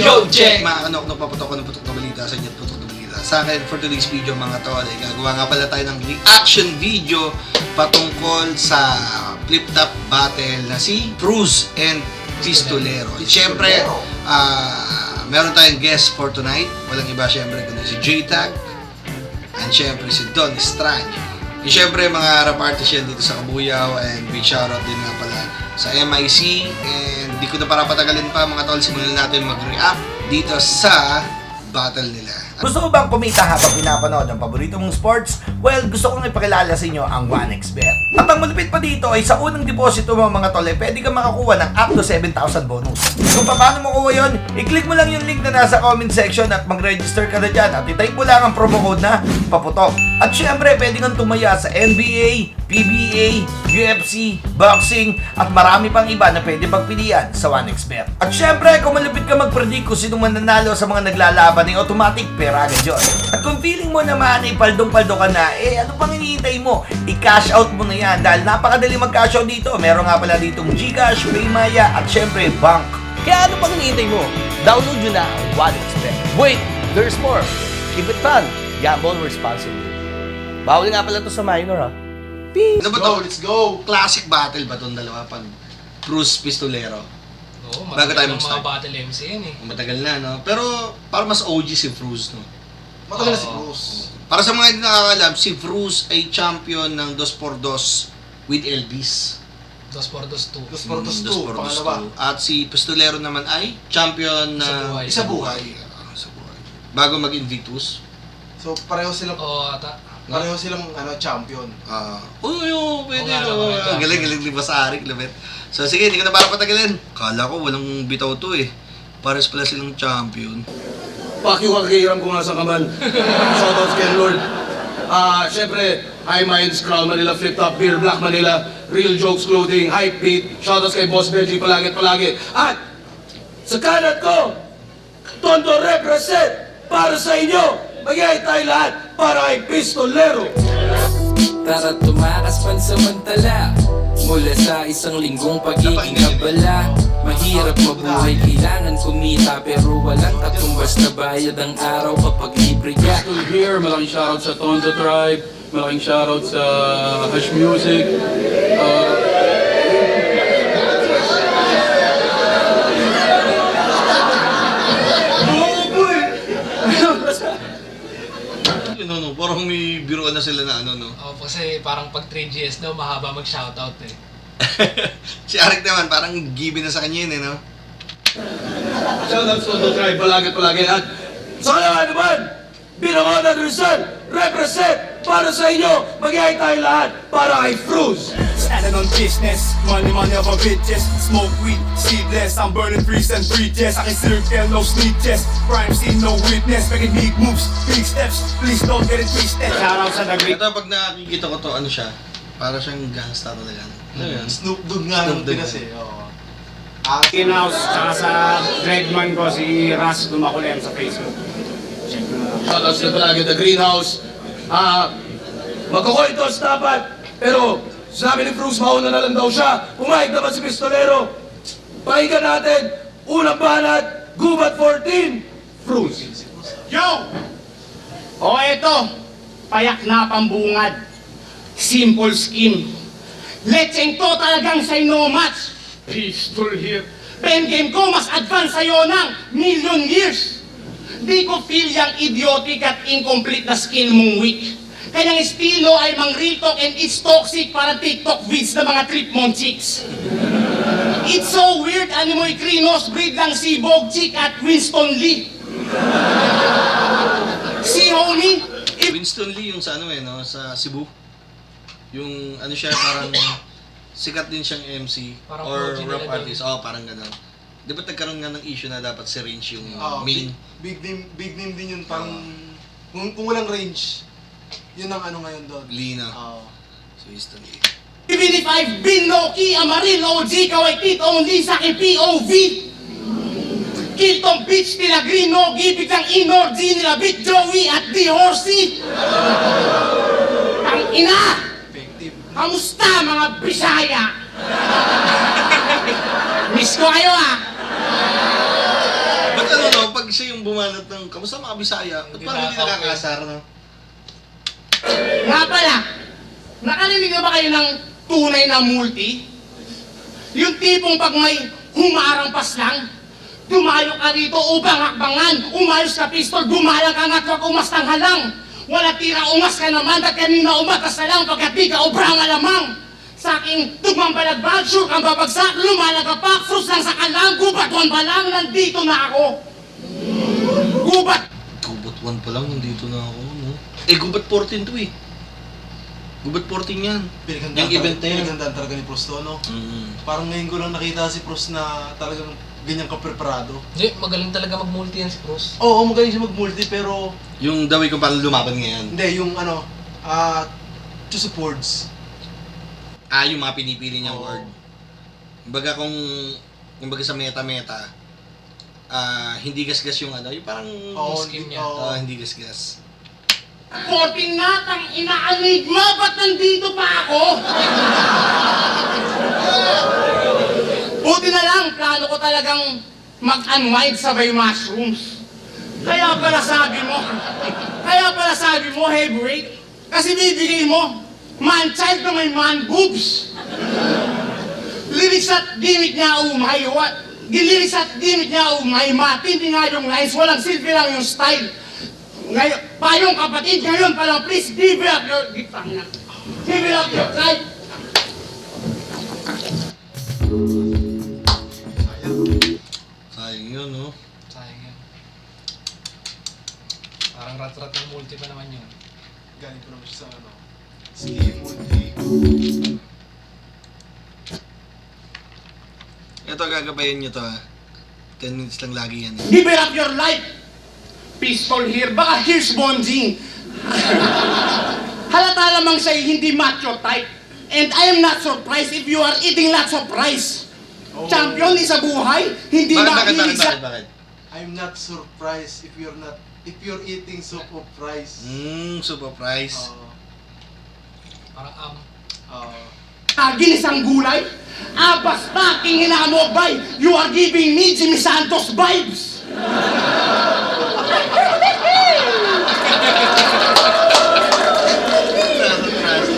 Yo, Jack! Mga kanok, paputok na balita sa inyo, putok na balita. Sa akin, for today's video mga tol, ay gagawa nga pala tayo ng reaction video patungkol sa flip-top battle na si Cruz and Pistolero. Siyempre, meron tayong guest for tonight. Walang iba siyempre kundi si J-Tag and siyempre si Don Estraño. And siyempre, mga rap artists yan dito sa Kabuyaw and big shoutout din nga pala sa MIC. And di ko na para patagalin pa mga tol, simulan natin mag-react dito sa battle nila. Gusto mo bang kumita habang pinapanood ang paborito mong sports? Well, gusto kong ipakilala sa inyo ang 1xBet. At ang malupit pa dito ay sa unang deposito mo mga tol, pwede kang makakuha ng up to 7,000 bonus. Kung paano makuha yun, i-click mo lang yung link na nasa comment section at mag-register ka na dyan at i-type mo lang ang promo code na paputok. At syempre, pwede kang tumaya sa NBA, PBA, UFC, boxing, at marami pang iba na pwede pagpilian sa 1xBet. At syempre, kung malupit ka mag-predict kung sino man nanalo sa mga naglalaban, ay automatic pera agad yun. At kung feeling mo naman ay paldong-paldo ka na, ano pang hinihintay mo? I-cash out mo na yan dahil napakadali mag-cash out dito. Meron nga pala ditong GCash, Paymaya, at syempre, bank. Kaya ano pang hinihintay mo? Download nyo na ang 1xBet. Wait, there's more. Keep it fun. Gamble responsibly. Bawal nga pala to sa minor, ha? Peace. Ano ba to? Let's go! Classic battle ba itong dalawa pag Cruz Pistolero? Oo, Bago tayo matagal ng mag-start. mga battle MC yan eh. Matagal na, no? Pero parang mas OG si Cruz, no? Matagal na si Oo. Cruz. Para sa mga hindi nakakalam, si Cruz ay champion ng 2x2 with Elvis. 2x2. 2x2, 2x2. pangalawa. At si Pistolero naman ay champion Sa ng buhay. Isa buhay. Sa buhay. Bago mag-Invictus. So pareho silang champion. Pwede nga, no. okay. Galing di ba sa Arik, labit. So sige, hindi ko na para patagalin. Kala ko walang bitaw to eh. Pares pala silang champion. Fuck you, kakihiram ko nga sa kaman. Shoutouts kay Lord. Siyempre, High Minds, Crown Manila, Flip Top, Beer Black Manila, Real Jokes Clothing, Hype Beat. Shoutouts kay Boss Benji, palagi. At sa kanan ko, Tondo represent para sa inyo. Magyay tayo lahat para kay Pistolero. Tara tumakas pansamantala mula sa isang linggong pagiging abala. Mahirap mabuhay, kailangan kumita, pero walang katumbas na bayad ang araw kapag libre ka. Still here, malaking shoutout sa Tondo Tribe, malaking shoutout sa Hush Music. No, parang may biruan na sila na ano, no? Kasi parang pag 3GS daw, mahaba mag-shoutout eh. Si Arik naman, parang given na sa kanya yun eh, no? Shoutout sa Tondo Tribe, palagi. At sa kanya naman, Binangon at Rizal, represent para sa inyo. Magyay tayo lahat para kay Cruz. Standing on business, money over bitches. Smoke weed, seedless, I'm burning trees and bridges. I can circle, no snitches. Crime scene, no witness. Making big moves, big steps. Please don't get it twisted. Shoutout sa Ito, pag nakikita ko to, ano siya? Para siyang gangsta talaga. Ano yun? Snoop Dogg nga Snoop nung Dogg. Pinas eh. Oo. In-house, tsaka sa Dreadman ko, si Ras Dumakulem sa Facebook. Check mo na. Shoutouts na palagi the Greenhouse. Magkukoitos dapat, pero sabi ni Cruz, mauna na lang daw siya. Pumayag naman si Pistolero. Pakinggan natin, unang banat, Gubat 14, Cruz. Yo! O eto, payak na pambungad. Simple scheme. Lecheng to talagang say no match. Pistol here. Pen game ko mas advance sa'yo ng million years. Di ko feel yung idiotic at incomplete na skill mong weak. Kanyang estilo ay mang real talk and it's toxic para TikTok vids na mga trip mong chicks. It's so weird, ano mo'y krinos, breed lang si Bog Chick at Winston Lee. Si homie, Winston Lee yung sa ano eh, no? Sa Cebu. Yung ano siya, parang sikat din siyang MC Parang or OG rap nila artist. Oo, parang gano'n. Di ba nagkaroon nga ng issue na dapat si Range yung main? Big name din yun. Parang, kung walang range, yun ang ano ngayon doon. Lina. Oo. So, Winston Lee. even if I've been low-key, Amaril, OG, kaway only sa aking POV. Kill tong bitch nila Green Nogi, biglang Inorgy nila Big Joey at D. Horsey. Ang ina! Kamusta mga Bisaya? Miss ko kayo ah! Ba't ano, no? siya yung bumanat ng, kamusta mga Bisaya? Ba't Hindi parang hindi nakaka-okay. nakakasar, no? Nga pala, nakarinig na ba kayo ng tunay na multi? Yung tipong pag may humarampas lang, dumayo ka rito upang hakbangan, umayos ka pistol, gumalang ka nga't wag umastang halang. Wala tira umas ka naman at kanina umatas na lang pagkat di ka obrang alamang. Sa aking tugmang balagbag, sure kang babagsak, lumalagapak, frus lang sa kalang, gubat one pa lang, nandito na ako. Gubat! Gubat 1 pa lang, nandito na ako, no? Eh, Gubat 14 to eh. Gubat 14 yan. Pinagandaan Yung event na yan. pinagandaan talaga ni Prost to, no? Mm. Parang ngayon ko lang nakita si Prost na talagang ganyang kapreparado. Hindi, magaling talaga mag-multi yan si Cruz. Oo, magaling siya mag-multi pero Yung the way kung paano lumaban ngayon. hindi, yung ano, choose of words. Yung mga pinipili niyang Oo. word. Kumbaga kumbaga sa meta-meta, hindi gasgas yung ano, yung parang, Oo, scheme niya. oo. hindi gasgas. 14 na, tang ina-enigma, ba't nandito pa ako? Buti na lang, plano ko talagang mag-unwind sabay mushrooms. Kaya pala sabi mo, hey break, kasi bibigay mo, man-child na may man-boobs. Lyrics at gimmick niya umay, lyrics at gimmick niya umay, matindi nga yung lines, walang silbi lang yung style. Ngayon, payong kapatid, ngayon palang please, give it up your side. Sayang yun, no? Sayang yan. Parang rat-rat ng multi pa naman yun. Galing pa naman siya sa ano, ski, multi. Ito, gagabayan nyo to, ha? 10 minutes lang lagi yan, eh. Give it up your life. Pistol here, baka here's bonding. Halata lamang siya'y hindi macho type. And I am not surprised if you are eating lots of rice. Champion sa buhay, hindi makilig sa... Bakit? I'm not surprised if you're eating soup of rice. Super price. Parang Ginisang gulay? Basta, kingina mo, bay, you are giving me Jimmy Santos vibes.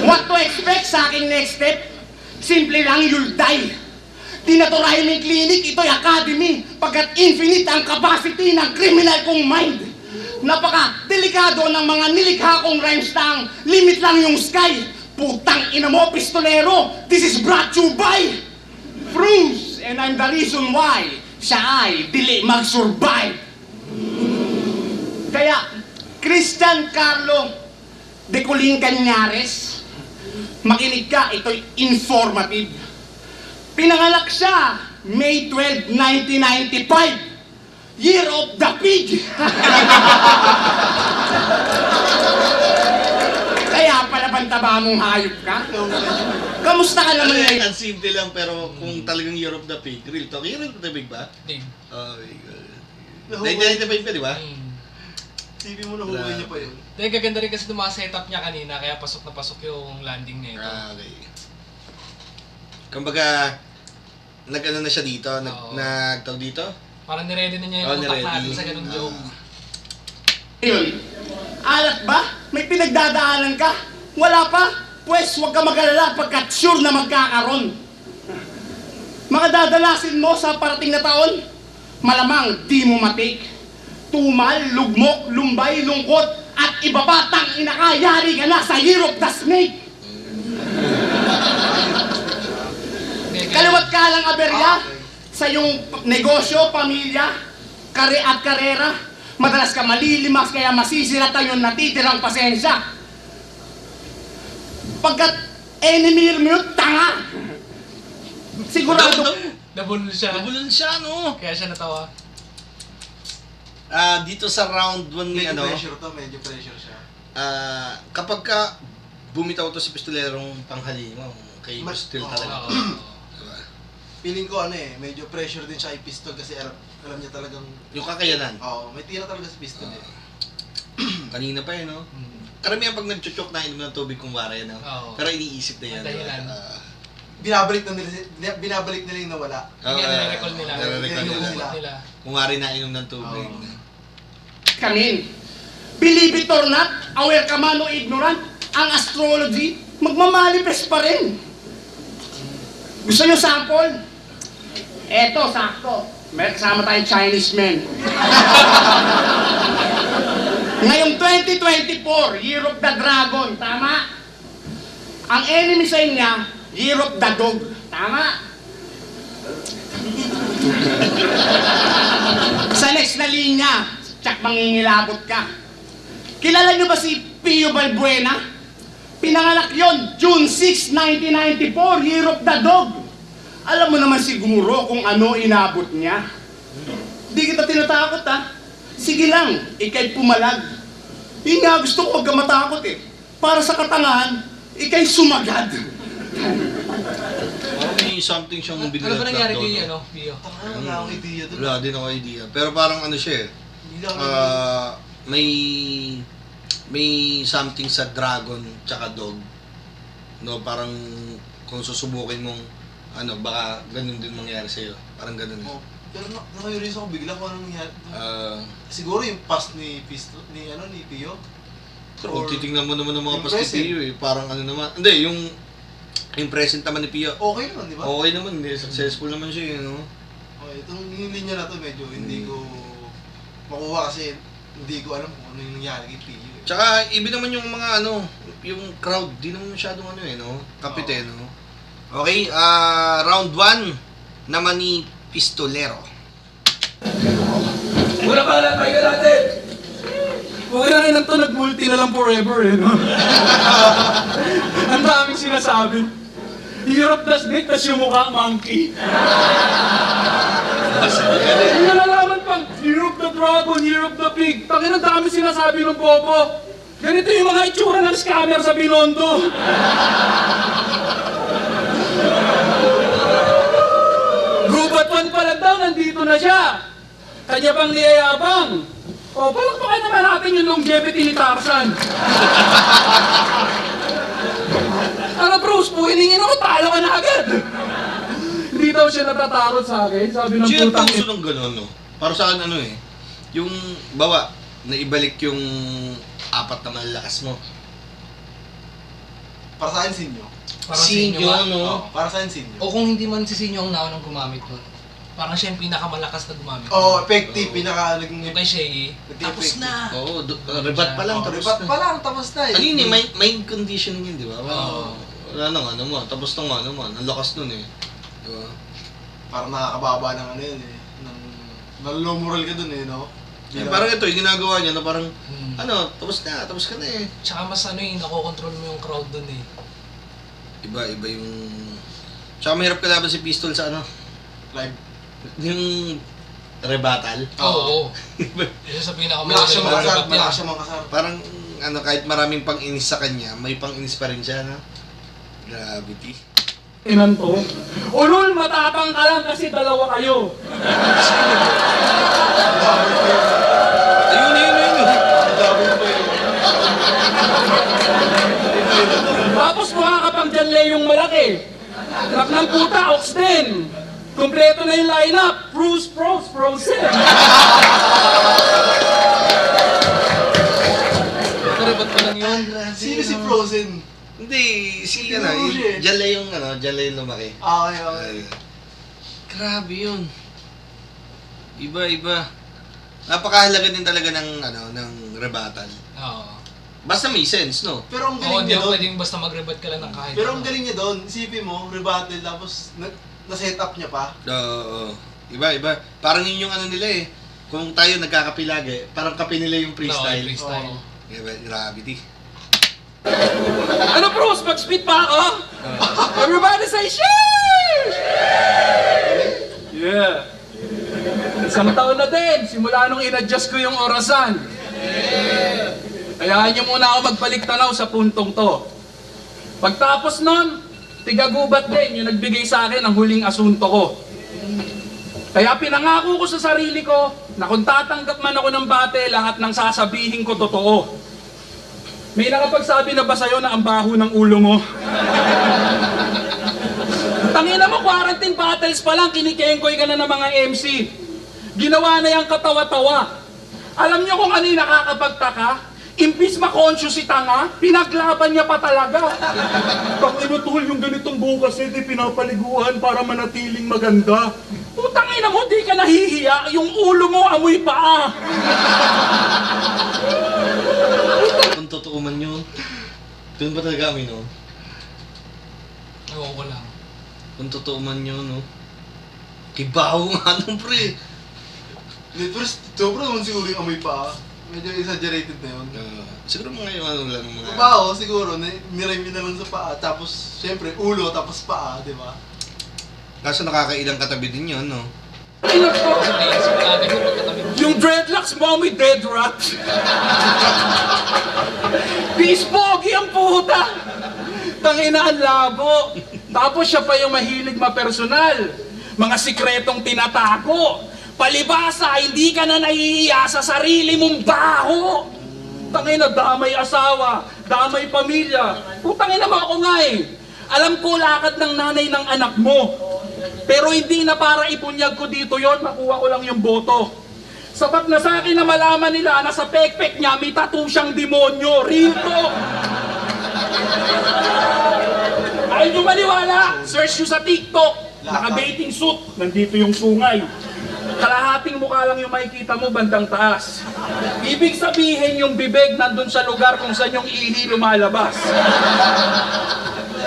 What to expect sa aking next step? Simple lang, you'll die. Tinaturahin clinic, ito'y academy, pagkat infinite ang capacity ng criminal kong mind. Napaka-delikado ng mga nilikha kong rhymes na ang limit lang yung sky. Putang ina mo, pistolero, this is brought to you by Bruce, and I'm the reason why siya ay dili mag-survive. Kaya, Christian Carlo de Colin Cañares, makinig ka, ito'y informative. Pinanganak siya May 12, 1995, Year of the Pig. Kaya pala bantaba mong hayop ka? Kamusta ka naman ngayon? Ang simple lang, pero kung talagang Year of the Pig, real talk, Year of the Pig ba? Dave. Oh my God. 1995 ka, di ba? TV mo na huli niya pa yun. Dahil gaganda rin kasi itong mga setup niya kanina, kaya pasok na pasok yung landing na ito. Okay. Kumbaga, nag-ano na siya dito? Oo. Nagtawag dito? Parang niready na niya Oh, yung utak niready. natin sa ganung joke. Yun. Alat ba? May pinagdadaanan ka? Wala pa? Pwes, huwag ka mag-alala pagkat sure na magkakaroon. Mga dadalasin mo sa parating na taon, malamang di mo matik. Tumal, lugmok, lumbay, lungkot, at iba pa, tangina ka, yari ka na sa Year of the Snake. Kaliwat ka lang aberya sa iyong negosyo, pamilya, at karera. Madalas ka malilimas kaya masisiratan yung natitirang pasensya. Pagkat enemy mo yun, tanga. Sigurado. Nabulol siya. Nabulol siya, no? Kaya siya natawa. Dito sa round 1 ni ano, Medyo pressure siya. kapag ka bumitaw to si pistolerong panghali mo, kay Mas- Pistol talaga. Oo. Diba? Feeling ko medyo pressure din siya kay pistol kasi alam niya talagang, Yung kakayanan. may tira talaga sa pistol eh. Kanina pa eh, no? Karamihan pag nag-chuchok na inom ng tubig kung wara yan, no? Oo. Pero iniisip na yan. Ang dahilan. Binabalik na nila yung nawala. Yung nire-recall nila. Nire-recall Nire-recall nila. nila. Kung wari na inom ng tubig. Oo. kamin. Believe it or not, aware ka man o ignorant, ang astrology, magmamanifest pa rin. Gusto nyo sample? Eto, sakto. May kasama tayong Chinese men. Ngayong 2024, Year of the Dragon, tama? Ang enemy sign niya, Year of the Dog, tama? Sa next na linya, tsak mangingilabot ka. Kilala niyo ba si Pio Balbuena? Pinanganak yon June 6, 1994, Year of the Dog. Alam mo naman siguro kung ano inabot niya. Di kita tinatakot ha. Sige lang, ikay pumalag. Yun nga, gusto ko huwag ka matakot eh. Para sa katangahan, ikay sumagad. Parang may something siyang bigla. Ano ba nangyari kay Pio? Wala akong idea doon. Wala din ako idea. Pero parang ano siya eh. Hindi lang May something sa dragon tsaka dog. No, parang kung susubukin mong baka ganun din mangyari sa'yo. Parang ganun. Oh, pero na-curious ako bigla kung anong nangyari. Siguro yung past ni Pio. Pero kung titingnan mo naman ng mga Yung past ni present. Pio parang naman. Hindi, yung present naman ni Pio. Okay naman, di ba? Okay naman, hindi. Successful naman siya, Okay, itong linya na to medyo hindi ko makuha kasi hindi ko alam kung ano yung nangyari kay Pio. Tsaka, ibig naman yung mga yung crowd, di naman masyadong kapite, Okay, round 1 naman ni Pistolero. Muna pa lang, pahinga natin! Okay na rin ito, nag-multi na lang forever eh, no? Ang daming sinasabi. Hirap das dit, tas yung mukha, monkey. Hindi na nalaman pang, Year of the Dragon, Year of the Pig. Takin ang dami sinasabi ng bobo. Ganito yung mga itsura ng scammer sa Binondo. Gubat 1 pa lang daw, nandito na siya. Kanya pang niyayabang. O, palakpakan naman natin yung longevity ni Tarzan. Ano, Bruce, puhiningin ako, talo ka na agad. Hindi daw siya natatakot sa akin. Sabi ng Sino putang puso ng gano'n, Para sa akin, yung na ibalik yung 4 na malalakas mo. Para sa akin, Sinyo. Parang Sinyo ba? Para sa akin, Sinyo. O kung hindi man si Sinyo ang naunang gumamit nun. Parang siya yung pinakamalakas na gumamit. Effective. Yung kay Shea, tapos na. Oo, rebat pa lang, tapos Ribat na. pa lang, tapos na eh. Ano yun mind conditioning yun, di ba? Oo. Wala nang mo, tapos nang ang lakas nun eh. Di ba? Parang nakakababa ng yun eh. Nalo moral ka dun eh, no? Parang ito, yung ginagawa niya na parang, tapos ka na eh. Tsaka mas nakokontrol mo yung crowd dun eh. Iba yung... Tsaka mahirap kalaban si Pistol sa Live. yung rebattle. Oo. Isa sa Malakas siya makasar, niya. malakas siya makasar. Parang kahit maraming pang-inis sa kanya, may pang-inis pa rin siya, Gravity. Inan to. Ulol, matapang ka lang kasi dalawa kayo. Ayun. Tapos mukha ka pang Janley yung malaki. Trap ng puta, Ox din. Kompleto na yung lineup. Bruce, Frozen. Rebat pa lang yun. Sino si Frozen? Hindi, si Siguro siya eh. Jalay yung lumaki. Okay. Grabe yun. Iba. Napakahalaga din talaga ng rebattle. Oo. Basta may sense, no? Pero ang Oo, galing hindi niya ako doon. pwedeng basta mag-rebat ka lang ng kahit Pero ang galing niya doon, isipin mo, rebuttal tapos na-set up niya pa. Oo. Iba. Parang yun yung nila eh. Kung tayo nagkakapilagi, parang kape nila yung freestyle. freestyle. Gravity. Ano Bruce, mag-spit pa ako? Everybody say sheesh! Yeah. Isang taon na din, simula nung in-adjust ko yung orasan. Hayaan niyo muna ako magbalik tanaw sa puntong to. Pagtapos nun, tigagubat din yung nagbigay sa akin ng huling asunto ko. Kaya pinangako ko sa sarili ko na kung tatanggap man ako ng bate, lahat ng sasabihin ko totoo. May nakapagsabi na ba sa'yo na ang baho ng ulo mo? Tangina mo, quarantine battles pa lang, kinikengkoy ka na ng mga MC. Ginawa na yung katawa-tawa. Alam niyo kung ano yung nakakapagtaka? Imbis ma-conscious si tanga, pinaglaban niya pa talaga. Tangina tol, yung ganitong buhok kasi di pinapaliguan para manatiling maganda. Putangina mo, di ka nahihiya, yung ulo mo amoy paa. Kung totoo man yun, doon ba talaga kami, no? Ewan ko lang. Kung totoo man yun, no? Kibaho nga nung pre. Hindi, pero sobra naman siguro yung amoy pa. Medyo exaggerated na yun. Siguro mga yung ano lang mga... Pao, siguro, nirime na lang sa paa. Tapos, syempre, ulo, tapos paa, di ba? Kaso nakakailang katabi din yun, no? Ina ko, Kasi naisip ka agad yung pagkatabi mo. yung dreadlocks mo amoy dead rat. Bis pogi ang puta. Tangina ang labo. Tapos siya pa yung mahilig mapersonal. Mga sikretong tinatago. Palibasa, hindi ka na nahihiya sa sarili mong baho. Tangina, damay asawa, damay pamilya. Putangina mo ako nga eh. Alam ko lakad ng nanay ng anak mo. Pero hindi na para ipunyag ko dito yon, makuha ko lang yung boto. Sapat na sa akin na malaman nila na sa pekpek niya may tattoo siyang demonyo. Real talk. Ayaw nyo maniwala, search nyo sa TikTok. Naka-bathing suit, nandito yung sungay. Kalahating mukha lang yung makikita mo bandang taas. Ibig sabihin yung bibig nandun sa lugar kung saan yung ihi lumalabas.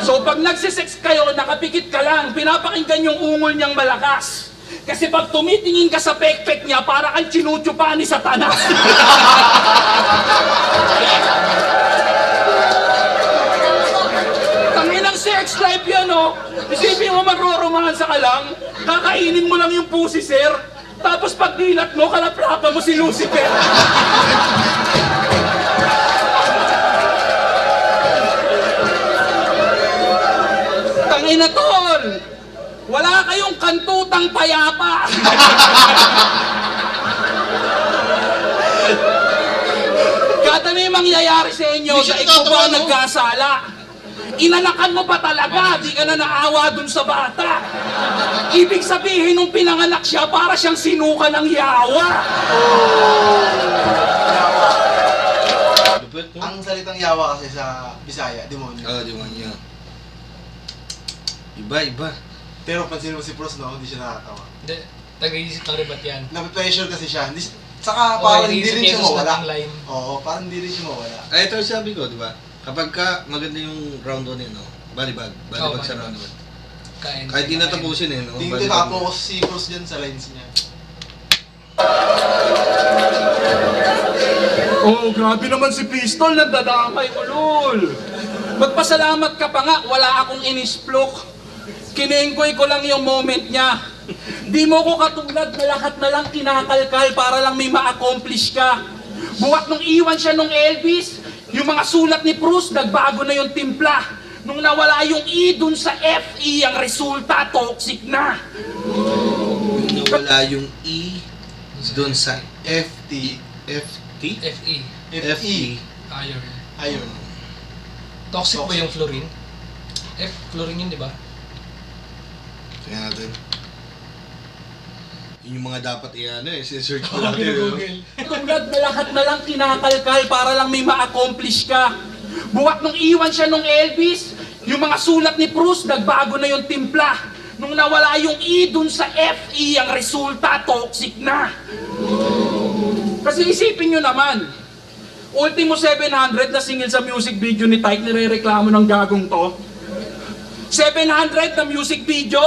So pag nagsisex kayo, nakapikit ka lang, pinapakinggan yung ungol niyang malakas. Kasi pag tumitingin ka sa pekpek niya, para kang chinuchupa ni Satanas. Tanginang sex life yan, oh. Isipin mo magro-romansa ka lang, kakainin mo lang yung pussy, sir. Tapos pag dilat mo, kalaplapa mo si Lucifer. Tangina tol! Wala kayong kantutang payapa! Kada may mangyayari sa inyo, Hindi sa siya ikaw totoo, ba no? nagkasala? Inanakan mo pa talaga, di ka na naawa dun sa bata. Ibig sabihin nung pinanganak siya, para siyang sinuka ng yawa. Lupit, no? Ang salitang yawa kasi sa Bisaya, demonyo. Oo, di man yun. Iba. Pero pansin mo si Pros, no, hindi siya nakatawa. Hindi, taga-isip ng rebat yan. Nape-pressure kasi siya. Saka Oo, parang iniisip hindi rin niya siya sa mawala. starting line. Oo, parang hindi rin siya mawala. Ay, ito sabi ko, di ba? Kapag ka maganda yung round 1 no? Balibag Oo, sa balibag. round 1. Kain. Kahit di natapusin no? Hindi ko Balibag. nakapokus si Pros dyan sa lines niya. Oh, grabe naman si Pistol, nagdadamay ulol. Magpasalamat ka pa nga, wala akong inisplok. Kinengkoy ko lang yung moment niya. Di mo ko katulad na lahat na lang kinakalkal para lang may ma-accomplish ka. Buwak nung iwan siya nung Elvis, yung mga sulat ni Bruce, nagbago na yung timpla. Nung nawala yung E dun sa FE, ang resulta, toxic na. Nawala yung E doon sa FT. FT? FE. FE. Iron. Ayun. Toxic ba yung fluorine? Fluorine yun, di ba? Tingnan natin. Yun yung mga dapat sinesearch ko natin. Tulad na lahat na lang kinakalkal para lang may ma-accomplish ka. Buwak nung iwan siya nung Elvis, yung mga sulat ni Bruce, nagbago na yung timpla. Nung nawala yung E dun sa FE, ang resulta, toxic na. Kasi isipin nyo naman, Ultimo 700 na singil sa music video ni Tyke, nire-reklamo ng gagong to. 700 na music video,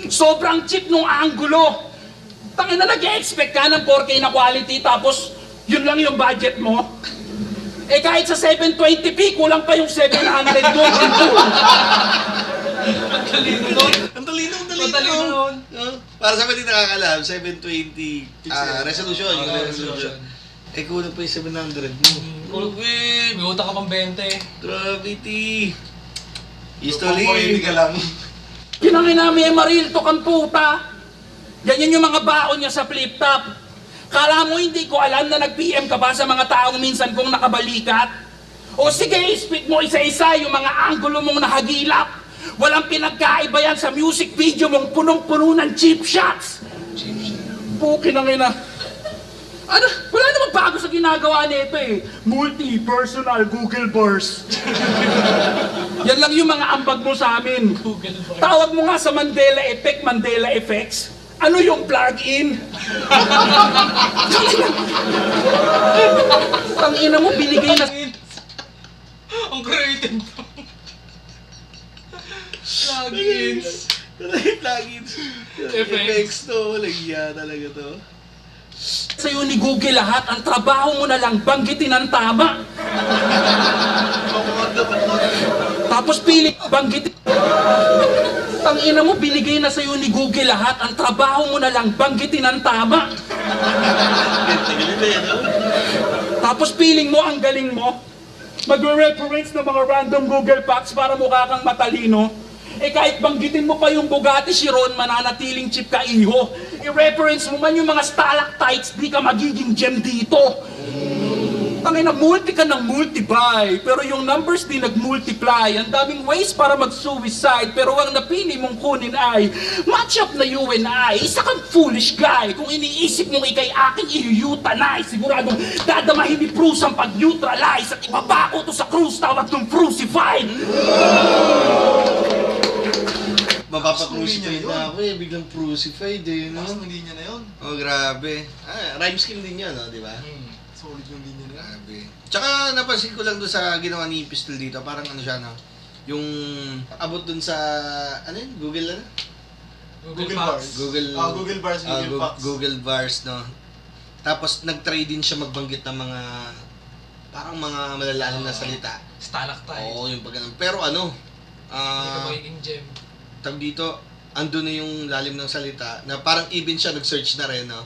sobrang cheap nung angulo. Tangina, nag-expect ka ng 4K na quality tapos yun lang yung budget mo. Eh kahit sa 720p, kulang pa yung 700 doon. Ang talino nun. Para sa mga hindi nakakalam, 720 resolution. Yung resolution. Eh kulang pa yung 700 mo. Kulwin! May utang ka pang 20. Gravity! Hindi ka lang. Kinangina may maril to kang puta. Ganyan yung mga baon niya sa flip top. Kala mo hindi ko alam na nag-PM ka ba sa mga taong minsan kong nakabalikat? O sige, spit mo isa-isa yung mga anggulo mong nahagilap. Walang pinagkaiba yan sa music video mong punong-puno ng cheap shots. Puki na ngina. Ano? Wala namang bago sa ginagawa nito eh. Multi-personal Google Bars. Yan lang yung mga ambag mo sa amin. Tawag mo nga sa Mandela Effect, Mandela Effects. Ano yung plug-in? Tangina mo, binigay na... Ang creative to. Plugins. Plugins. Effects to. Lagyan talaga to. Sa'yo ni Google lahat, ang trabaho mo na lang banggitin ang tama. Tapos piling banggitin. Tangina mo, binigay na sa'yo ni Google lahat, ang trabaho mo na lang banggitin ang tama. Tapos piling mo, ang galing mo. Magre-reference ng mga random Google Facts para mukha kang matalino. Eh kahit banggitin mo pa yung Bugatti Chiron, mananatiling chip ka iho. I-reference mo man yung mga stalactites, di ka magiging gem dito. Tangina, multi ka ng multiply, pero yung numbers di nag-multiply. Ang daming ways para mag-suicide, pero ang napili mong kunin ay match up na you and I. Isa kang foolish guy. Kung iniisip mong ikay aking i-euthanize, siguradong dadamahin ni Bruce ang pag-neutralize at ibabako to sa cruise tawag ng crucified. Mapapakrucified na ako eh, biglang crucified eh, no? Lakas ng linya na yun. Oh, grabe. Rhyme scheme din yun, no? Di ba? Solid yung linya na yun. Grabe. Tsaka napansin ko lang doon sa ginawa ni Pistol dito, parang ano siya, no? Yung abot doon sa, ano yun? Google ano? Google Bars. Google Google Bars, Google Facts. Google Bars, no? Tapos nag-try din siya magbanggit ng mga, parang mga malalalim na salita. Stalactite. Oo, yung pag Pero ano, Hindi ka magiging gem. tag dito, andun na yung lalim ng salita, na parang even siya nag-search na rin, no?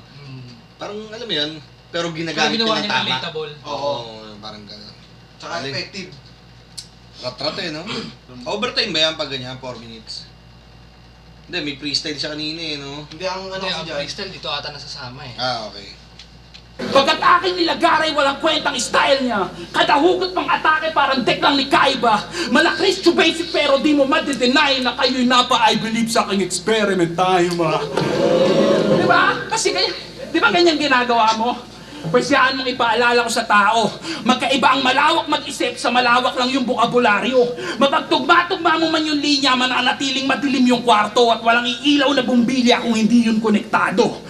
Parang alam mo yan, pero ginagamit Ginawa niya ng niya tama. relatable. Oo, parang gano'n. Tsaka Galing. effective. Rat-rat eh, no? Overtime ba yan pag ganyan, 4 minutes? Hindi, may freestyle siya kanina eh, no? Hindi, ang ano Hindi, kasi ang dyan. freestyle dito ata nasasama eh. Okay. Pagkat aking nilagaray, walang kwentang style niya. Kada hugot pang atake parang deck lang ni Kaiba. Malakris to basic pero di mo madi-deny na kayo'y napa-I believe sa aking experiment tayo ma. Di ba? Kasi ganyan, di ba ganyan ginagawa mo? Pasyaan mong ipaalala ko sa tao. Magkaiba ang malawak mag-isip sa malawak lang yung bukabularyo. Mapagtugma-tugma mo man yung linya, mananatiling madilim yung kwarto at walang iilaw na bumbilya kung hindi yun konektado.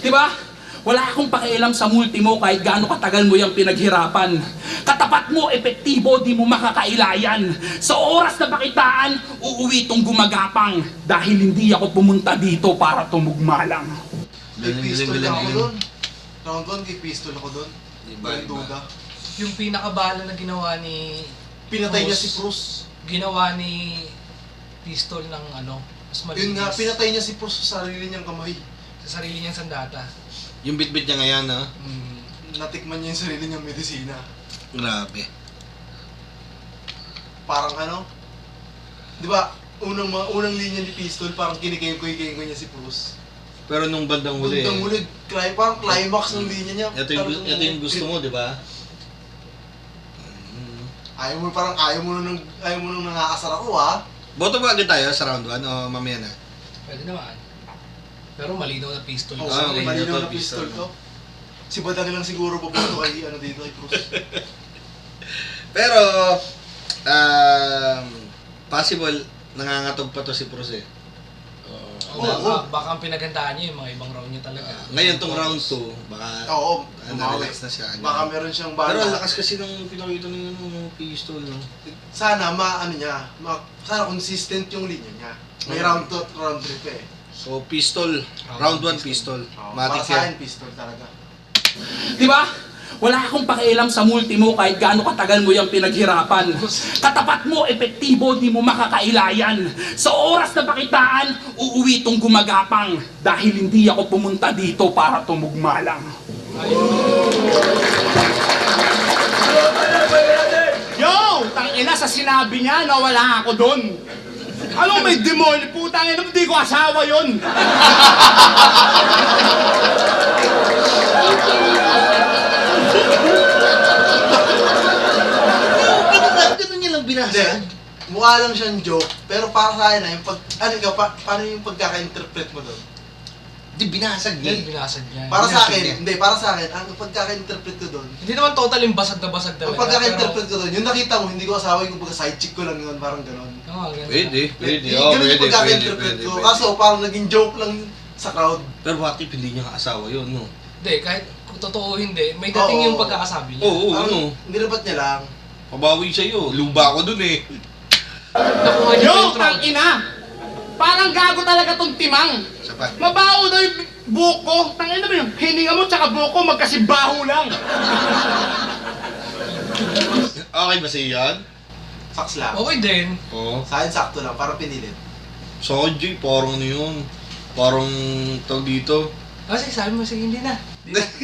Di ba? Wala akong pakialam sa multi mo kahit gaano katagal mo yung pinaghirapan. Katapat mo, epektibo, di mo makakailayan. Sa oras na pakitaan, uuwi tong gumagapang dahil hindi ako pumunta dito para tumugma lang. May pistol galing, lang ako galing. doon. Round 1, may pistol ako doon. Iba, Walang iba. duda. Yung pinakabala na ginawa ni... Pinatay niya Bruce, si Bruce. Ginawa ni Pistol ng ano, mas malinis. Yun nga, pinatay niya si Bruce sa sarili niyang kamay. Sa sarili niyang sandata. Yung bit-bit niya ngayon, no? Natikman niya yung sarili niyang medisina. Grabe. Parang ano, di ba, unang linya ni Pistol, parang kinikengkoy-kengkoy niya si Bruce. Pero nung bandang huli, Bundang huli, parang climax ng linya niya. ito yung gusto mo, di ba? Ayaw mo nung nakakasar ako, ha? Boto ba agad tayo sa round 1 o mamaya na? Pwede naman. Pero malinaw na Pistol. Oo, Ah, may malinaw ito, na pistol pistol. to. Si Badang lang siguro pupunto kay dito kay Cruz. Pero, possible, nangangatog pa to si Bruce eh. Baka ang pinagandaan niya yung mga ibang round niya talaga. Ngayon tong round 2, baka Oo, na-relax na siya. baka meron siyang Pero ang bala. lakas kasi nung pinakita ng pistol, no? Sana sana consistent yung linya niya. May round 2 at round 3 pa eh. So, pistol. Round 1, pistol. Para Matik sa yan. akin, pistol talaga. Di ba? Wala akong pakialam sa multi mo kahit gaano katagal mo yung pinaghirapan. Katapat mo, epektibo, di mo makakailayan. Sa oras na pakitaan, uuwi tong gumagapang dahil hindi ako pumunta dito para tumugma lang. Yo! Tangina sa sinabi niya na wala ako doon. Anong may demon? Putang ina, hindi ko asawa yun. Ganun niya lang Hindi. binasa. Mukha lang siyang joke, pero para sa akin yung paano yung pagkaka-interpret mo doon? Di binasag niya. Yan, binasag niya. Para sa Binasag niya. akin, hindi, para sa akin, ang pagkaka-interpret ko doon, Hindi naman total yung basag na basag ang talaga. pagkaka-interpret ko doon, yung nakita mo, hindi ko asawa yung kumbaga side chick ko lang yun, parang gano'n. Oo, ganun. Pwede. Ganun yung pagkaka-interpret ko. Kaso parang naging joke lang sa crowd. Pero what if hindi niya asawa yun, no? Hindi, kahit kung totoo hindi, may dating Oo. yung pagkakasabi niya. Oo, Parang ano? nirabat niya lang. Pabawi sa'yo. Luba ko dun eh. Nakuha niya pa Yo, yung tang trauma. ina! Parang gago talaga tong timang. Sapa. Mabaho daw yung buhok ko. Tang ina ba yun? Hininga mo tsaka buhok ko magkasibaho lang. Okay ba sa'yo yan? Saks lang. Okay din. Oo. Sa akin sakto lang, parang pinilit. So, Jay, parang ano yun? Parang tawag dito. Kasi sabi mo, sige, hindi na.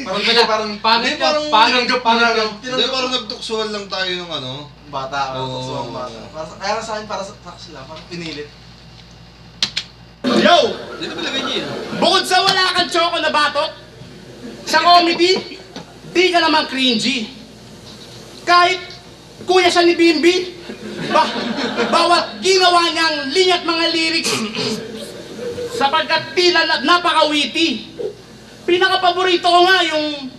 Parang Hindi na. parang Pangit Hindi, ka, parang pangit tinanggap ka, pangit mo na ka. lang. Hindi, parang nagtuksuhan lang tayo ng ano. Bata, Oo. ang bata. Kaya nga sa akin, para sa saks lang, parang pinilit. Yo! Hindi na talaga niya. Bukod sa wala kang choco na batok, sa comedy, di ka naman cringy. Kahit kuya siya ni Bimbi, bawat ginawa niyang linyat mga lyrics sapagkat tila napaka-witty. Pinaka-paborito ko nga yung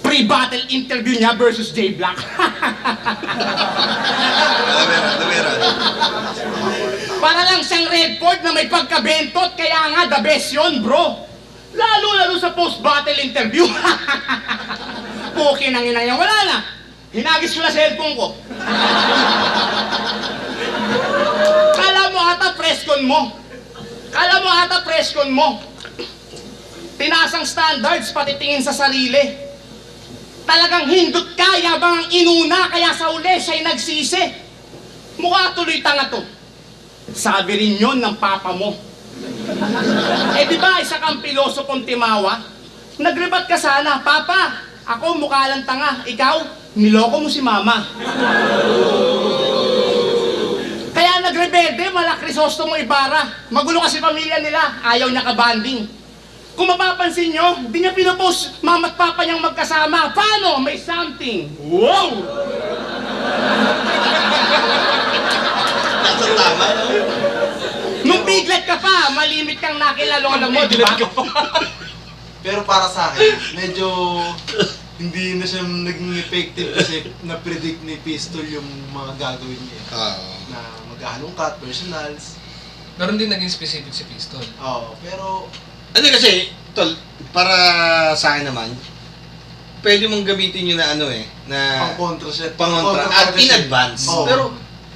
pre-battle interview niya versus J Black. Alamera. Para lang siyang Redford na may pagkabentot, kaya nga the best yun, bro. Lalo sa post-battle interview. Puki nang ina niya, wala na. Hinagis ko na cellphone ko. Kala mo ata preskon mo. Tinasang standards, pati tingin sa sarili. Talagang hindot ka, yabang ang inuna, kaya sa uli siya'y nagsisi. Mukha tuloy tanga to. Sabi rin yun ng papa mo. Eh di ba isa kang pilosopong timawa? Nagrebat ka sana, Papa, ako mukha lang tanga, ikaw, niloko mo si Mama. Kaya nagrebelde, mala Crisostomo Ibarra. Magulo kasi pamilya nila, ayaw niya kabanding. Kung mapapansin nyo, di niya pinopost mama at papa niyang magkasama. Paano? May something. Wow! Nasa tama, no? Nung biglet ka pa, malimit kang nakilalola mo, di ba? Pero para sa akin, medyo hindi na siya naging effective kasi na-predict ni Pistol yung mga gagawin niya. Na maghahalongkat, personals. Pero hindi naging specific si Pistol. Oo, pero Ano kasi, tol, para sa akin naman, pwede mong gamitin yun na ano eh, na pang-kontra siya. pangontra at in advance. Oo. Pero,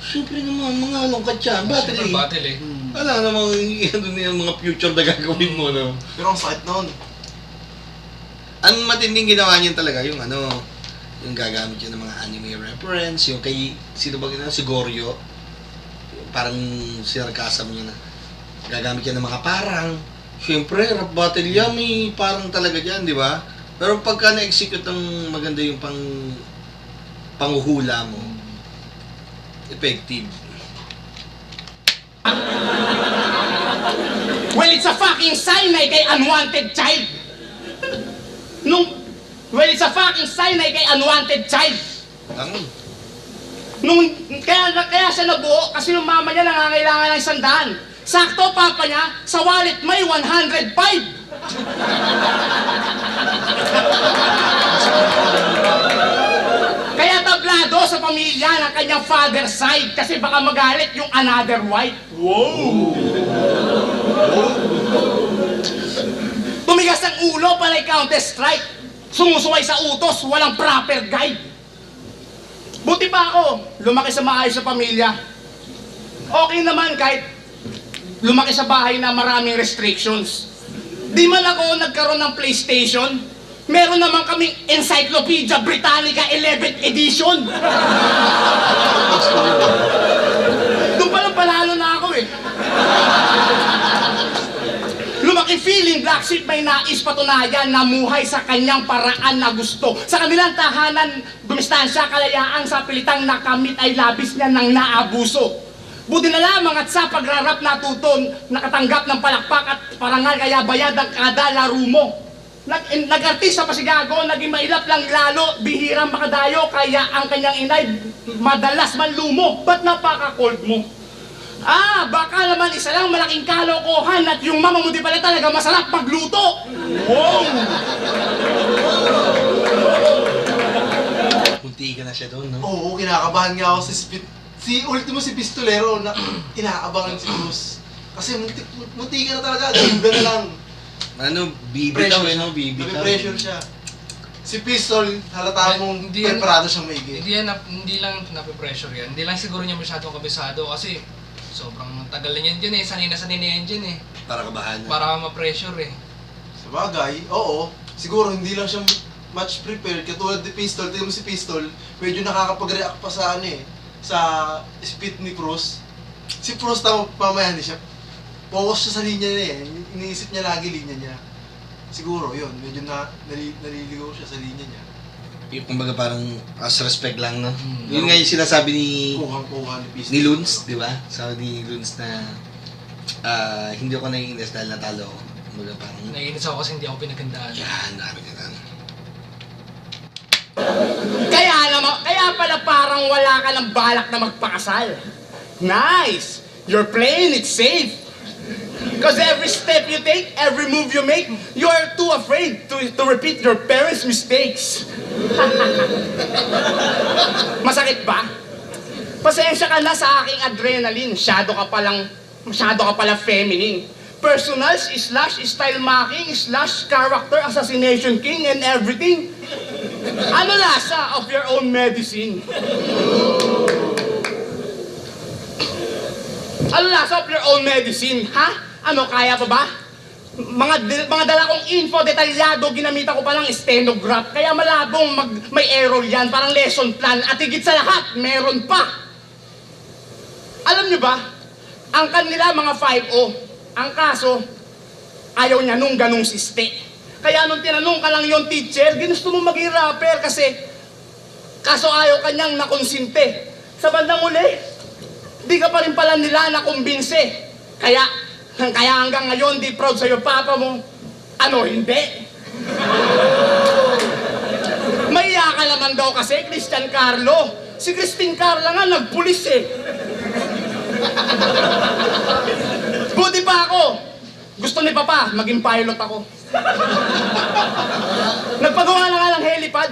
syempre naman, mga halongkat yan, battle Super eh. battle eh. Wala namang ano na yung mga future na gagawin mo, no? Pero ang sakit noon. Ang matinding ginawa niyan talaga, yung ano, yung gagamit yun ng mga anime reference, yung kay, sino ba ginawa? Si Goryo. Parang sinarkasam niya na. Gagamit yan ng mga parang. Siyempre, rap battle yan, may parang talaga dyan, di ba? Pero pagka na-execute ng maganda yung panguhula mo, effective. Well, it's a fucking sign na kay unwanted child. It's a fucking sign na kay unwanted child. Kaya siya nabuo kasi yung mama niya nangangailangan ng 100. Sakto, papa niya, sa wallet may 105. Kaya tablado sa pamilya ng kanyang father's side kasi baka magalit yung another wife. Wow! Tumigas ang ulo pala'y counter-strike. Sumusuway sa utos, walang proper guide. Buti pa ako, lumaki sa maayos sa pamilya. Okay naman kahit lumaki sa bahay na maraming restrictions. Di man ako nagkaroon ng PlayStation, meron naman kaming Encyclopedia Britannica 11th edition. Doon palang panalo na ako eh. Lumaki feeling black sheep may nais patunayan na muhay sa kanyang paraan na gusto. Sa kanilang tahanan, dumistansya, kalayaan sa pilitang nakamit ay labis niya ng naabuso. Buti na lamang at sa pagrarap natuton, nakatanggap ng palakpak at parangal kaya bayad ang kada laro mo. Nag-artista pa si Gago, naging mailap lang lalo, bihirang makadayo, kaya ang kanyang inay madalas manlumo. Ba't napaka-cold mo? Baka naman isa lang malaking kalokohan at yung mama mo di pala talaga masarap magluto. Wow! Munti ka na siya doon, no? Oo, kinakabahan nga ako si Ultimo si Pistolero na inaabangan si Cruz. Kasi munti ka na talaga, ganda na lang. Ano, bibitaw eh, no? Bibitaw. Pressure siya. Si Pistol, halata mong Hindi yan- preparado siyang maigi. Hindi lang nape-pressure yan. Hindi lang siguro niya masyadong kabisado kasi sobrang tagal na yan dyan eh. Sanay na yan dyan eh. Para kabahan na. Para ma-pressure eh. Sa bagay, oo. Siguro hindi lang siya match prepared. Katulad ni Pistol, tingnan mo si Pistol, medyo nakakapag-react pa sa sa speed ni Cruz. Si Cruz mamaya hindi siya. Focus siya sa linya niya eh. Iniisip niya lagi linya niya. Siguro, yun. Medyo naliligaw siya sa linya niya. Yung kumbaga parang as respect lang, no? Yun nga yung sinasabi ni Kuhang-kuha ni Pistol. ni Luns, di ba? Sabi ni Luns na hindi ako naiinis dahil natalo ako. Kumbaga parang, Naiinis ako kasi hindi ako pinagandaan. yan, dami ka na. Kaya pala parang wala ka ng balak na magpakasal. Nice! You're playing it safe. Because every step you take, every move you make, you are too afraid to repeat your parents' mistakes. Masakit ba? Pasensya ka na sa aking adrenaline. Masyado ka pala feminine. Personal / style marking / character assassination king and everything. Ano lasa of your own medicine? Ano lasa of your own medicine, ha? Ano, kaya pa ba? Mga dala kong info detalyado, ginamita ko palang stenograph, kaya malabong may error yan, parang lesson plan, at higit sa lahat, meron pa. Alam nyo ba, ang kanila mga 5-0, ang kaso, ayaw niya nung ganung siste. Kaya nung tinanong ka lang yung teacher, ginusto mo maging rapper kasi, kaso ayaw kanyang nakonsinte. Sa bandang uli, di ka pa rin pala nila nakumbinse. Kaya hanggang ngayon, di proud sa'yo papa mo. Ano, hindi? Maiya ka naman daw kasi, Christian Carlo. Si Christine Carla nga, nagpulis eh. Buti pa ako. Gusto ni papa, maging pilot ako. Nagpagawa na nga ng helipad.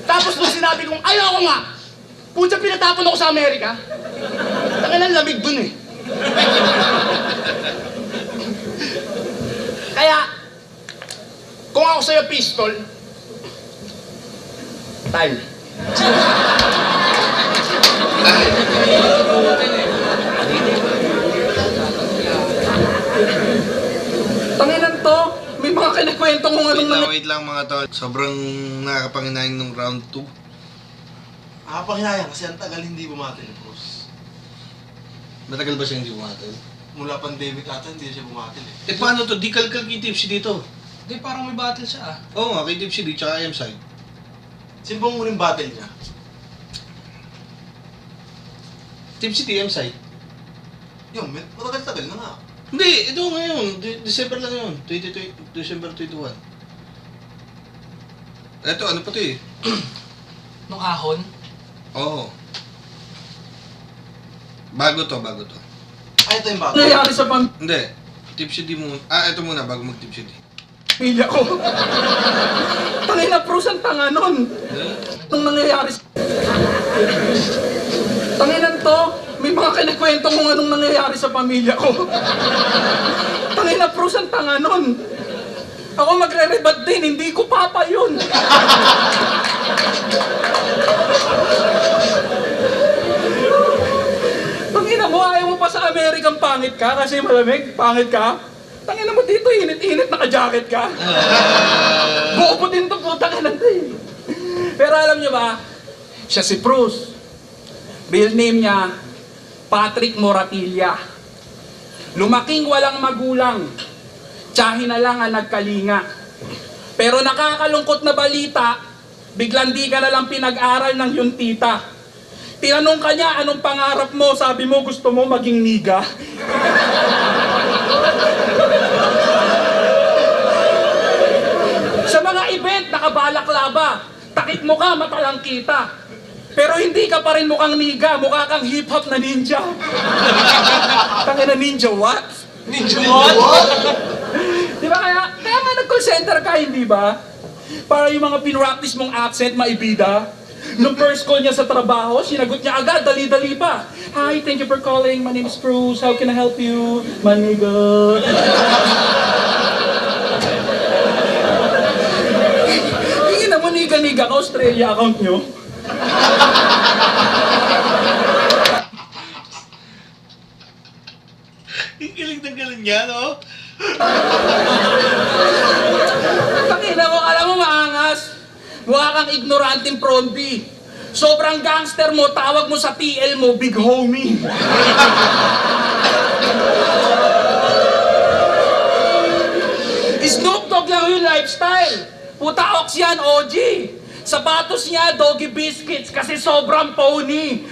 Tapos nung sinabi kong, ayoko nga. Pucha, pinatapon ako sa Amerika. Tanginan, lamig dun eh. Kaya, kung ako sa'yo pistol, time. Tanginan to, may mga kinikwento kung anong Wait lang mga tol. Sobrang nakakapanginayang nung round 2. Nakapanginayang kasi ang tagal hindi bumati ni Cruz. Matagal ba siya hindi bumatil? Mula pandemic ata hindi siya bumatil eh. Paano to? Di kalkal kay Tipsy dito. Hindi, parang may battle siya ah. Oo nga, kay Tipsy di, tsaka IM side. Sino bang huling battle niya? Tipsy di, IM side. Yun, matagal-tagal na nga. Hindi, ito ngayon. December lang yun. December 21. Ito, ano pa to eh? Nung ahon, Oo. Bago to. Ay, ito yung battle. nangyayari sa Hindi. Tipsy di muna. Ito muna, bago mag-Tipsy di. pamilya ko. Tangina, Prus, ang tanga nun. Nung nangyayari sa... Tanginan to, may mga kinikwento kung anong nangyayari sa pamilya ko. Tangina, Prus, ang tanga nun. Ako magre-rebad din, hindi ko papa yun. Tangina mo, ayaw mo pa sa Amerikang pangit ka kasi malamig, pangit ka. Tangina mo dito, init-init, naka-jacket ka. Bobo din to, putang ina to eh. Pero alam niyo ba, siya si Prus. Real name niya, Patrick Moratilla. Lumaking walang magulang. Tiyahin na lang ang nagkalinga. Pero nakakalungkot na balita, biglang di ka na lang pinag-aral ng yung tita. Tinanong ka niya, anong pangarap mo? Sabi mo, gusto mo maging niga. Sa mga event, nakabalaklaba. Takip mo ka, mata lang kita. Pero hindi ka pa rin mukhang niga, mukha kang hip-hop na ninja. Tangina ninja what? Ninja what? Di ba kaya nga nag-call center ka, hindi ba? Para yung mga pinractice mong accent maibida. Nung first call niya sa trabaho, sinagot niya agad, dali-dali pa. Hi, thank you for calling. My name is Bruce. How can I help you? Maniga. Hindi na maniga-niga ka, Australia account nyo. Ang galing na galing niya, no? Pakina mo, alam mo maangas. Mukha kang ignoranteng prombi. Sobrang gangster mo, tawag mo sa TL mo, big homie. Snoop Dogg lang yung lifestyle. Puta ox yan, OG. Sapatos niya, doggy biscuits, kasi sobrang pony.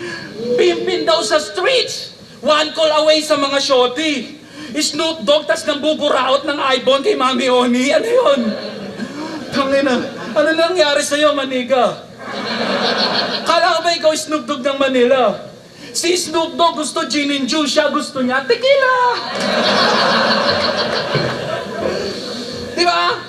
Pimpin daw sa streets. One call away sa mga shorty. Snoop Dogg, tas nang buburaot ng iPhone kay Mami Oni. Ano yun? Tangina, ano nangyari sa'yo, maniga? Kala ko ba ikaw Snoop Dogg ng Manila? Si Snoop Dogg gusto gin and juice, siya gusto niya tequila. Di ba?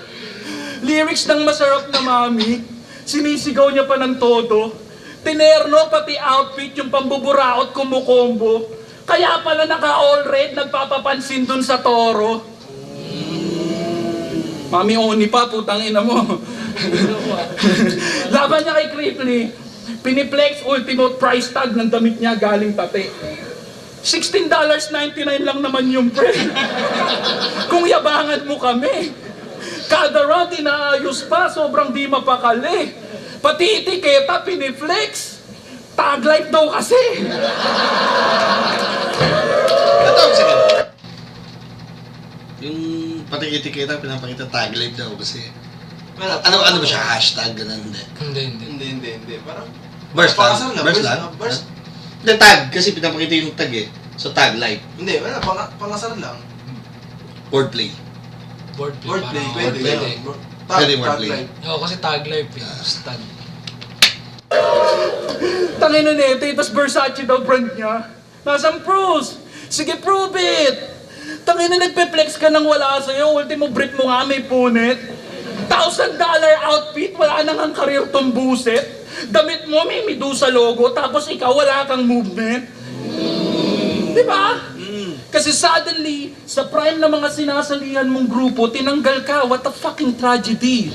Lyrics ng masarap na mami, sinisigaw niya pa ng todo. Tinerno pati outfit yung pambuburaot kumukombo. Kaya pala naka-all red, nagpapapansin dun sa toro. Mami Oni pa, putang ina mo. Laban niya kay Cripply, piniplex ultimate price tag ng damit niya galing Tate. $16.99 lang naman yung pre. Kung yabangan mo kami. Kada round inaayos pa, sobrang di mapakali. Pati etiketa, piniflex. Tag life daw kasi. Natawag sa ganun. Yung patikita pinapakita tag live daw kasi. Ano ba siya? Hashtag, ganun, hindi. Hindi. Parang Verse Pangasal lang? lang, Verse verse lang? lang, verse. Hindi, tag. Kasi pinapakita yung tag eh. So, tag live. Hindi, wala. Pangasal lang. Wordplay. Wordplay, Pwede. pwede. Pwede wordplay. Oo, kasi tag life eh. Stud. Tangina nito, tas Versace daw brand niya. Nasaan Bruce? Sige, prove it! Tangina, nagpe-flex ka nang wala sa'yo. Ultimo brief mo nga, may punit. $1,000 outfit, wala nang ang karir tong buset. Damit mo, may Medusa logo, tapos ikaw wala kang movement. Di ba? Kasi suddenly, sa prime na mga sinasalihan mong grupo, tinanggal ka. What a fucking tragedy.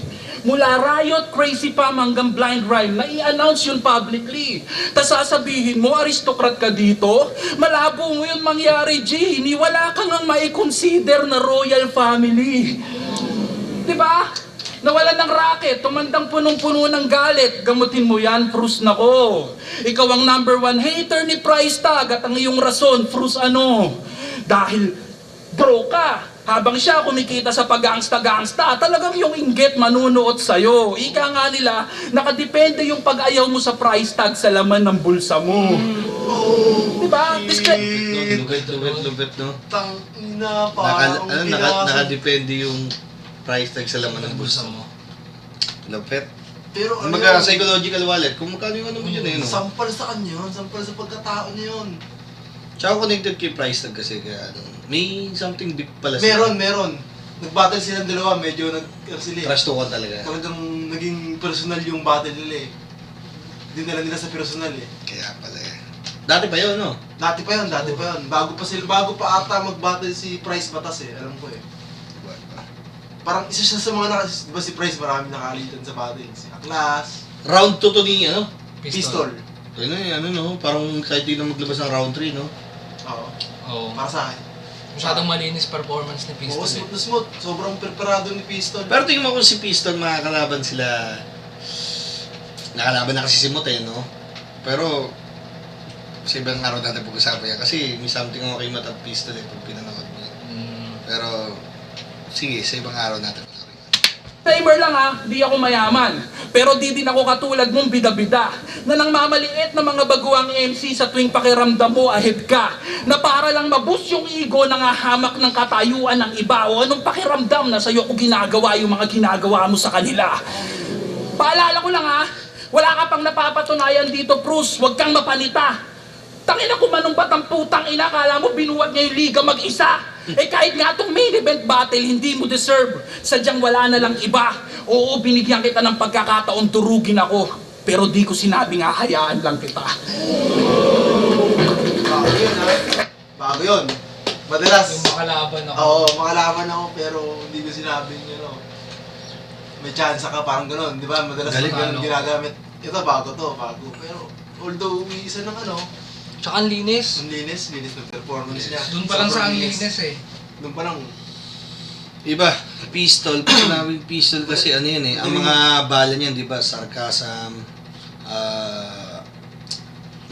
Mula Riot, Crazy Pam hanggang Blind Rhyme, na i-announce yun publicly. Tas sasabihin mo, aristocrat ka dito? Malabo mo yun mangyari, G. Wala kang ang mai-consider na royal family. Diba? Nawalan ng racket, tumandang punong-puno ng galit. Gamutin mo yan, Frus nako. Ikaw ang number 1 hater ni Price Tag at ang iyong rason, Frus ano? Dahil bro ka. Habang siya kumikita sa pag-gangsta-gangsta, talagang yung inggit manunuot sa'yo. Ika nga nila, nakadepende yung pag-ayaw mo sa price tag sa laman ng bulsa mo. Diba? Lupit, no? Tangina, parang Nakadepende yung price tag sa laman ng bulsa mo. Lupit. Pero ano Kumbaga, psychological wallet, kung magkano yung ano mo yun eh, no? Sampal sa kanya yun, sampal sa pagkatao niya yun. Tsaka connected kay price tag kasi kaya may something deep pala sila. Meron. Nag-battle silang dalawa, medyo sila eh. Trash talk talaga. Talagang naging personal yung battle nila eh. Dinala nila sa personal eh. Kaya pala eh. Dati pa yun, no? Dati pa yun. Bago pa ata mag-battle si Price Batas eh, alam ko eh. Parang isa siya sa mga di ba si Price marami nakalitan sa battle. Si Aklas. Round 2 to ni, ano? Pistol. Ano, no? Parang kahit di na maglabas ng round 3, no? Oo. Para sa akin. Masyadong malinis performance ni Pistol Oo, eh. smooth na smooth. Sobrang preparado ni Pistol. Pero tingin mo kung si Piston makakalaban sila. Nakalaban na kasi si Mot eh, no? Pero sa ibang araw natin pag-usapan yan. Kasi may something ako kay Mot at Piston eh pag pinanood mo. Pero sige, sa ibang araw natin. Timer lang ha, di ako mayaman. Pero di din ako katulad mong bida-bida na nang mamaliit na mga baguang MC sa tuwing pakiramdam mo ahead ka. Na para lang maboost yung ego na hamak ng katayuan ng iba o anong pakiramdam na sa'yo ko ginagawa yung mga ginagawa mo sa kanila. Paalala ko lang ha, Wala ka pang napapatunayan dito, Bruce. Huwag kang mapalita. Tangina kung manumbat ang putang ina, kala mo binuwag niya yung liga mag-isa. Eh kahit nga itong main event battle, hindi mo deserve. Sadyang wala na lang iba. Oo, binigyan kita ng pagkakataon, durugin ako. Pero di ko sinabing hahayaan lang kita. Bago yun, ha? Bago yun. Madalas. Yung makalaban ako. Oo, makalaban ako pero hindi ko sinabing may chance ka, parang gano'n, di ba? Madalas Galing, ganun ginagamit. Ito, bago to, bago. Pero, although umiisa ng Tsaka ang linis. ang linis ng performance niya. Doon pa lang sa ang Sobrang linis eh. Doon pa lang. Iba, pistol. Pag sinabing pistol kasi ano yun eh. Ang mga bala niyan, di ba? Sarcasm.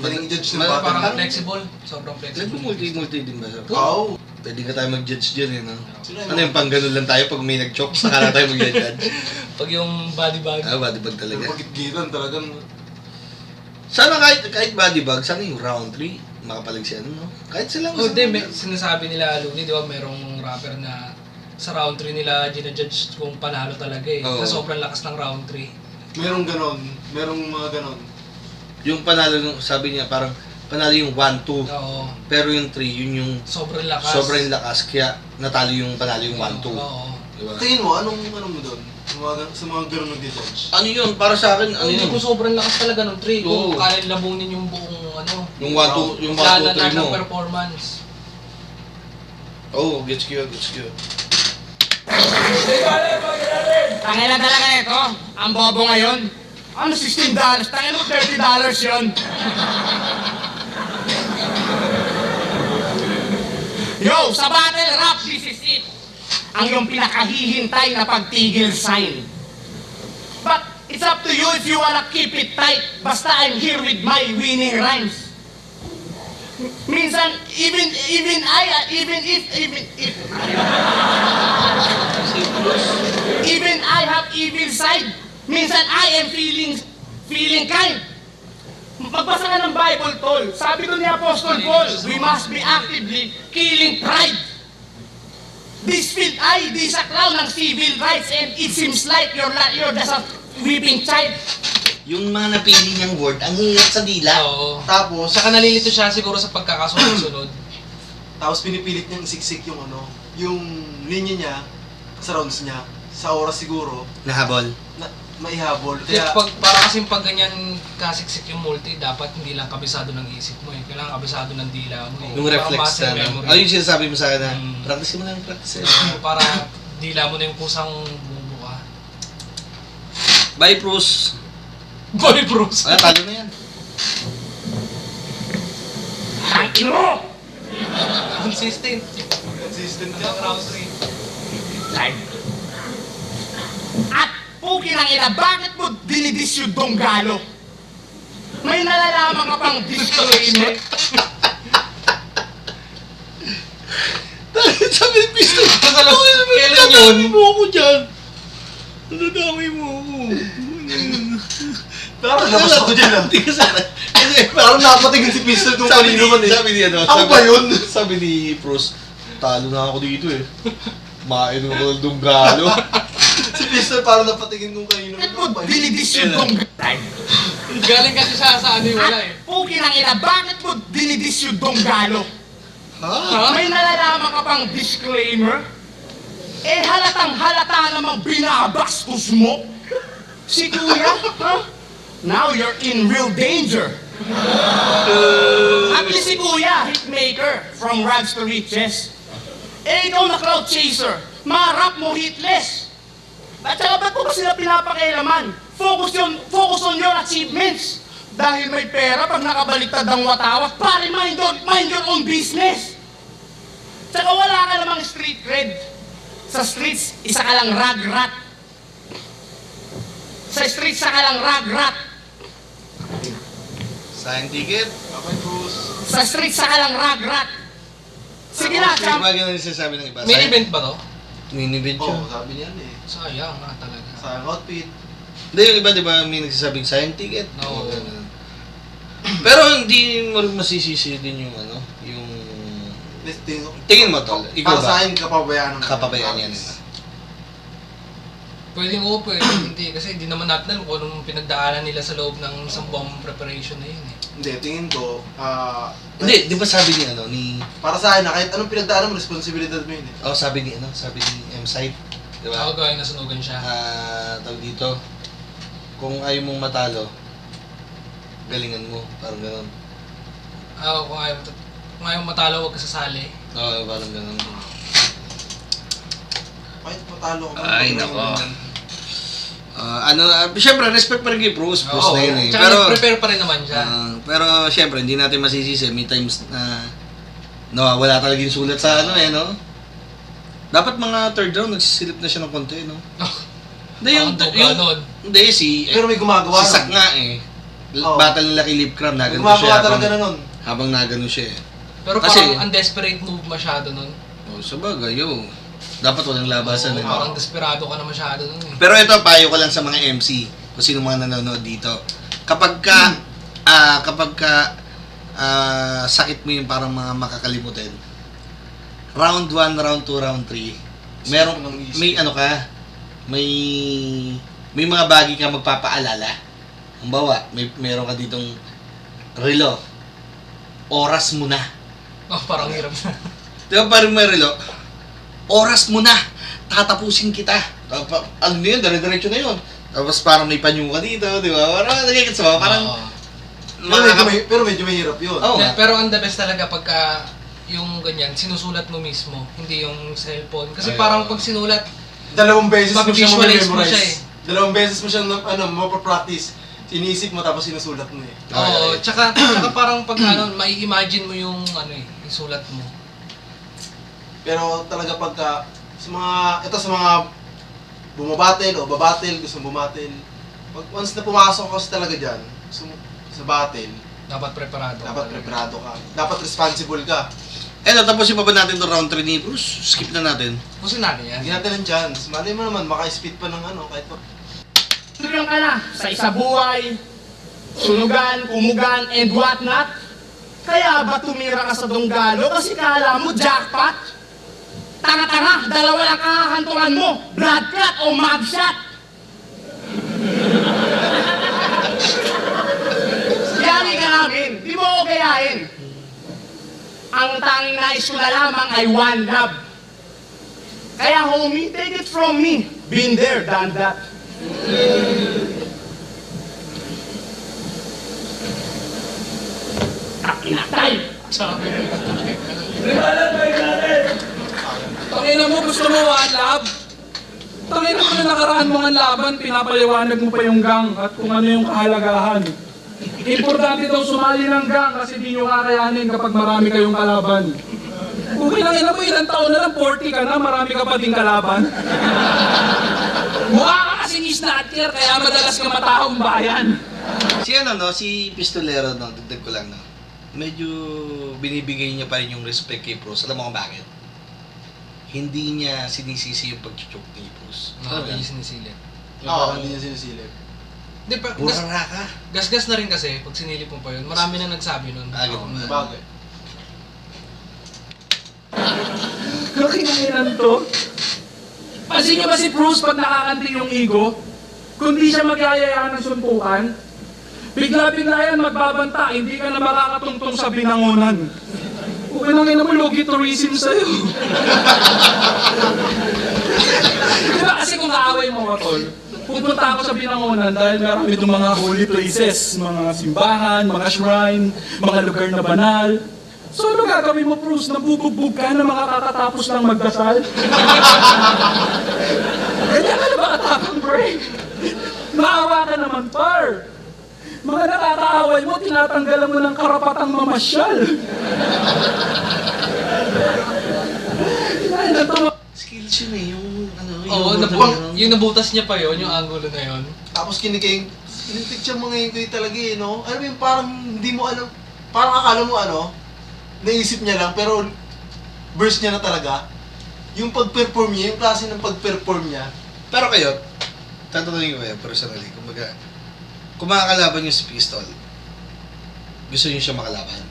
Galing i-judge ng Ma- bata. Parang flexible. Sobrang flexible. Nag-multi din ba? Oo. Pwede ka tayo mag-judge dyan eh, no? Sino Ano yung pang ganun lang tayo pag may nag-choke, saka lang tayo mag-judge. Pag yung body bag. Body bag Pero talaga. pagkitgitan talagang Sana kahit body bag, sana yung round 3, makapalagsiyan, no? Kahit silang Oh, di, sinasabi nila, Luni, di ba, merong rapper na sa round 3 nila ginajudge kung panalo talaga eh. Oo. Na sobrang lakas ng round 3. merong ganon. Merong mga ganon. Yung panalo, sabi niya, parang panalo yung 1-2. Oo. Pero yung 3, yun yung Sobrang lakas. sobrang lakas, kaya natalo yung panalo yung 1-2. Oo. Diba? Tingin mo, anong mo doon? Sa mga ganon nag-judge? Ano yun? Para sa akin, ano Hindi yun? ko sobrang lakas talaga ng 3. Kung Oo. kaya labunin yung buong Yung 1-2, yung 1-2, lahat 3 mo. ng performance. Oh, gets ko, gets ko. Tangina talaga ito. Ang bobo ngayon. Ano $16? Tangina mo $30 yun. Yo, sa battle rap, this is it. Ang iyong pinakahihintay na pagtigil sign. But it's up to you if you wanna keep it tight. Basta I'm here with my winning rhymes. Minsan, even I have evil side. Minsan I am feeling kind. Magbasa ka ng Bible, tol. Sabi doon ni Apostle Paul, we must be actively killing pride. This field ay di sa clown ng civil rights and it seems like you're just a weeping child. Yung mga napili niyang word, ang hirap sa dila. Oo. Tapos, Saka nalilito siya siguro sa pagkakasunod-sunod. tapos pinipilit niyang isiksik yung linya niya sa rounds niya. Sa oras siguro, Nahabol. na maihabol. Kaya Kaya, para kasing pag ganyan kasiksik yung multi, dapat hindi lang kabisado ng isip mo eh. Kailangan kabisado ng dila mo eh. Yung Parang reflex muscle na, memory. ano yung sinasabi mo sa akin na, Mm. practice mo lang, practice. Para dila mo na yung pusang bumubuka. Bye, Bruce. Boy Bruce! Ay, talo na yan. Ang ino! Consistent. consistent Hanggang ka. round 3. At pukin ang ina, bakit mo dinidis yung donggalo? May nalalaman ka pang disclaimer? Sabi ni Pistol, Kailan yun? mo ako dyan. Nadamay mo ako. Parang labas ako dyan ah. Kasi Parang napatingin si Pistol kung kanino man eh. Sabi ni ano, Ako ba yun? Sabi ni Bruce, talo na ako dito eh. Kumain ako ng dunggalo. Si Pistol parang napatingin kung kanino Bakit man. mo dinidis yung donggalo? Galing kasi siya sa ano wala eh. At pukin ang ina, bakit mo dinidis yung donggalo? Ha? May nalalaman ka pang disclaimer? Eh halatang halata namang binabastos mo? Si Kuya, ha? Now you're in real danger. At least si Kuya, hitmaker, from rags to riches. Eh ikaw na crowd chaser, marap mo hitless. At saka ba't mo ba sila pinapakialaman? Focus on your achievements. Dahil may pera pag nakabaliktad ang watawat, pare mind your own business. Tsaka wala ka namang street cred. Sa streets, isa ka lang rag-rat. Sa streets, isa ka lang rag-rat. Sign ticket. Okay, Bruce. Sa streets, isa ka lang rag-rat. Sige na, champ. Mga ganun yung sinasabi ng iba. Main event ba to? Main event siya. Oo, sabi niyan eh. Sayang nga talaga. Sayang outfit. Hindi, yung iba, di ba, may nagsasabing sign ticket. Oo. Ganun. Pero hindi mo rin masisisi din yung ano, yung... Tingin mo, tol. Ikaw Para ba? sa akin, kapabayaan ng Kapabayaan yan. artist. Pwedeng oo, pwedeng hindi. Kasi hindi naman natin alam kung anong pinagdaanan nila sa loob ng isang buwang preparation na yun eh. Hindi, tingin ko, Hindi, di ba sabi ni para sa akin na kahit anong pinagdaanan mo, responsibilidad mo yun eh. sabi ni M-Site, di ba? Ako gawin nasunugan siya. Tawag dito, kung ayaw mong matalo, galingan mo, parang gano'n. Kung ayaw matalo, huwag ka sasali. Oo, parang gano'n. Kahit matalo ka. Ay, nako. Siyempre, respect pa rin kay Bruce. Bruce Oo, na yun eh. tsaka nag-prepare pa rin naman siya. Pero siyempre, hindi natin masisisi. May times na nawawala talaga yung sulat sa no? Dapat mga third round, nagsisilip na siya ng konti, no? Hindi, Pero may gumagawa si Sak nga eh. Oo. Battle nila kay Lipcram, May nagano gumagawa siya talaga na nun. habang nagano siya eh. Pero Kasi- parang ang desperate move masyado nun. Sabagay, dapat walang labasan eh. Parang desperado ka na masyado nun eh. Pero ito, payo ko lang sa mga MC, kung sino mga nanonood dito. Kapag sakit mo yung parang mga makakalimutin, round 1, round 2, round 3, may mga bagay ka magpapaalala. Halimbawa, meron ka ditong relo. Oras mo na. Parang hirap na. Di ba parang may relo? Oras mo na! Tatapusin kita! Ano na yun? Dire-diretso na yun. Tapos parang may panyo ka dito, di ba? Parang nagigits mo, parang... Pero medyo mahirap yun. Oo nga. Pero ang the best talaga pagka yung ganyan, sinusulat mo mismo, hindi yung cellphone. Kasi parang pag sinulat, Dalawang beses mo siya Mag-visualize mo siya memorize. Dalawang beses mo siya mapapractice. Sinisip mo tapos sinusulat mo eh. oo, tsaka parang pag mai-imagine mo yung yung sulat mo. Pero talaga pagka sa mga bumabattle o babattle, gusto bumatel. Once na pumasok ka talaga diyan sa battle, Dapat preparado ka. Dapat responsible ka. Tapusin pa ba natin itong round 3 ni Bruce? Skip na natin. Pusin natin yan. Hindi natin ang chance. Malay mo naman, maka-speed pa ng kahit pa. Tulong ka na sa isabuhay, sunugan, umugan, and what not. Kaya ba tumira ka sa Donggalo kasi kala mo jackpot? Tanga-tanga, dalawa lang kakakantungan mo, blood clot o mugshot. Yari ka namin, di mo ako gayahin. Ang tanging nais ko na lamang ay one love. Kaya homie, take it from me. Been there, done that. Takinatay! Tangina mo, gusto mo one love? Tangina mo na nakaraan mo ang laban, pinapaliwanag mo pa yung gang at kung ano yung kahalagahan. Importante daw sumali ng gang kasi di nyo kakayanin kapag marami kayong kalaban. Kung kinangina mo, ilang taon na lang, 40 ka na, marami ka pa ding kalaban. Mukha ka kasing snatcher, kaya madalas ka matahong bayan. Si Pistolero, dagdag ko lang, medyo binibigay niya pa rin yung respect kay Bruce. Alam mo kung bakit? Hindi niya sinisisi yung pag-choke ni Bruce. Hindi sinisilip. Hindi niya sinisilip. Burara ka. Gas-gas na rin kasi pag sinilip mo pa yun. Marami na nagsabi nun. Bagay. Nakinainan to. Pansin niyo ba si Bruce pag nakakanting yung ego? Kung di siya magyayaya ng suntukan, bigla-bigla yan magbabanta, hindi ka na makakatungtong sa binangonan. Kung kinangin mo, logi tourism sa'yo. Diba kasi kung kaaway mo ka, tol, pupunta ako sa binangonan dahil marami itong mga holy places, mga simbahan, mga shrine, mga lugar na banal. So ano gagawin mo, Bruce? Nabubugbog ka na makakatapos lang magdasal? Ganyan ka na ba katapang break? Maawa ka naman, par. Mga nakakaaway mo, tinatanggalan mo ng karapatang mamasyal. Skills yun eh, yung yung nabutas niya pa yun, yung angulo na yun. Tapos kinipicture mo ngayon kayo talaga eh, no? Alam mo yung parang hindi mo alam, parang akala mo naisip niya lang, pero burst niya na talaga. Yung pag-perform niya, yung klase ng pag-perform niya. Pero kayo, tatanungin ko kayo personally, kumbaga, kung makakalaban niyo si Pistol, gusto niyo siya makalaban?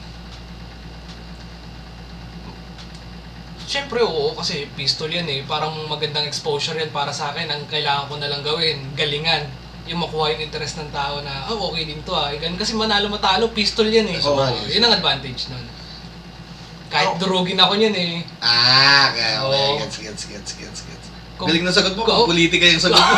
Siyempre, oo, kasi pistol yan eh. Parang magandang exposure yan para sa akin. Ang kailangan ko na lang gawin, galingan. Yung makuha yung interest ng tao na, okay din to ah. Ganun. Kasi manalo-matalo, pistol yan eh. So, yun ang advantage nun. Kahit durugin ako yan eh. Kaya gets. Galing na sagot mo, kung politika yung sagot mo.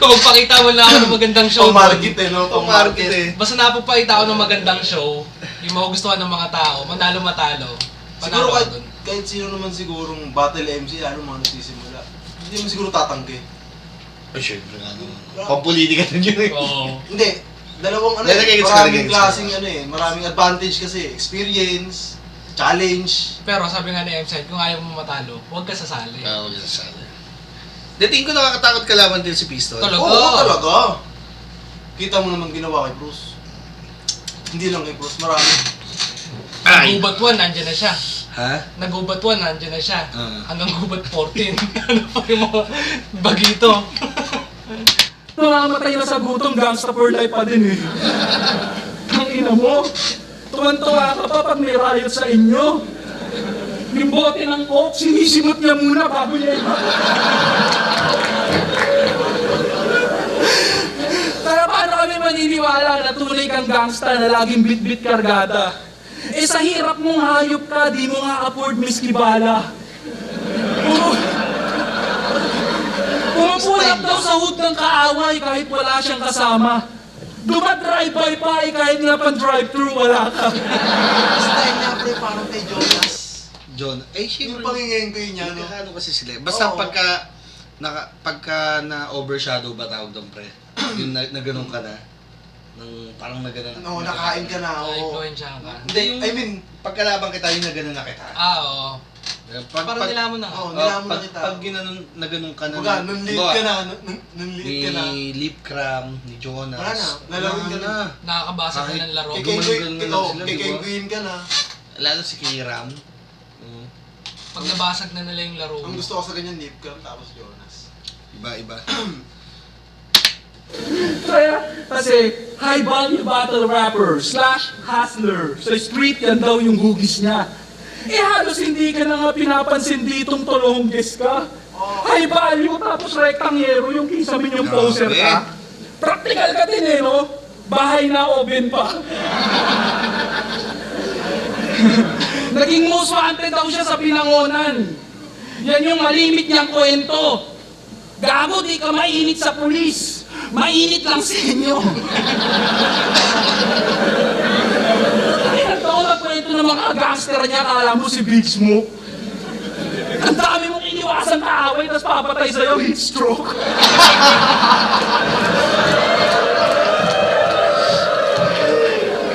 Kung magpakita mo lang ako ng magandang show. Pang-market eh, no? Pang-market eh. Basta napapakita ako ng magandang show, yung magugustuhan ng mga tao, manalo-matalo. Siguro Panalo ako dun. kahit sino naman sigurong battle MC, lalo mga nagsisimula, hindi mo siguro tatanggi. Siyempre nga naman. Pang-politika din yun eh. Oo. Hindi. Dalawang maraming klaseng maraming advantage kasi. Experience, challenge. Pero sabi nga ni M-Side, kung ayaw mo matalo, huwag ka sasali. Huwag ka sasali. Dating ko nakakatakot kalaban din si Pistol. Talaga? Oo, talaga. Kita mo naman ginawa kay Bruce. Hindi lang kay Bruce, marami. Nag-ubat 1, nandiyan na siya. Ha? Nag-ubat 1, nandiyan na siya. Hanggang gubat 14. Ano pa yung mga bagito? Namamatay na sa gutom, gangsta for life pa din eh. Ang ina mo, tuwan-tuwa ka pa pag may riot sa inyo. Yung bote ng coke, sinisimot niya muna bago niya iba. Kaya paano kami maniniwala na tunay kang gangsta na laging bit-bit kargada? Eh sa hirap mong hayop ka, di mo nga afford miski bala. Pumapulap daw sa hood ng kaaway kahit wala siyang kasama. Dumadrive-by pa kahit nga pan-drive-thru wala ka. Style niya, pre, parang kay Jonas. Siyempre. Yung pangingayin ko yun niya, no? Ano kasi sila. Basta pagka na-overshadow ba tawag doon, pre? Yung na ganun ka na. Parang na ganun. Oo, nakain ka na. Na-influensya ka. Hindi, I mean, pagkalaban kita, yung na ganun na kita. Oo. Parang nilamon na. Oo, nilamon na kita. Pag naganon ka na. Baga, nun-lead ka na. Nun-lead ka na. Ni Lip Cram, ni Jonas. Wala na, lalawin ka na. Nakakabasa ka ng laro. Kikay-guin ka na. Lalo si Kiram. Pag nabasag na nila yung laro. Ang gusto ko sa ganyan, Lip Cram, tapos Jonas. Iba. Kaya, kasi high value battle rapper / hustler. Sa street yan daw yung hugis niya. Eh halos hindi ka na nga pinapansin ditong tolongges ka. High value tapos rectangyero yung kisame yung poser ka. Practical ka din eh, no? Bahay na oven pa. Naging most wanted daw siya sa Pinangonan. Yan yung malimit niyang kwento. Gago, di ka mainit sa pulis. Mainit lang sa inyo. Ay, nagtaon na kwento ng mga gangster niya, kala mo si Big Smoke. Ang dami mong iniwasan kaaway, tapos papatay sa'yo, heat stroke.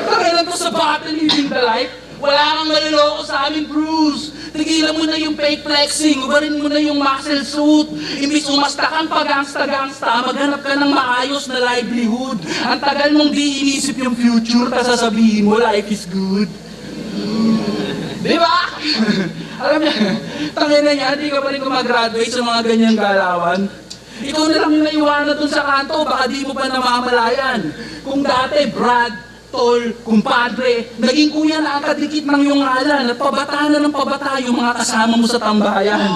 Kailan to sa battle, living the life? Wala kang maluloko sa amin, Bruce. Tigilan mo na yung fake flexing, ubarin mo na yung muscle suit. Imbis umasta kang pag-gangsta-gangsta, maghanap ka ng maayos na livelihood. Ang tagal mong di inisip yung future, tas sasabihin mo, life is good. Di ba? Alam niya, tangin na niya, di ka pa rin gumagraduate sa mga ganyang galawan. Ikaw na lang yung naiwanan dun sa kanto, baka di mo pa namamalayan. Kung dati, Brad, Tol, kumpadre, naging kuya na ang kadikit ng iyong ngalan at pabata na ng pabata yung mga kasama mo sa tambayan.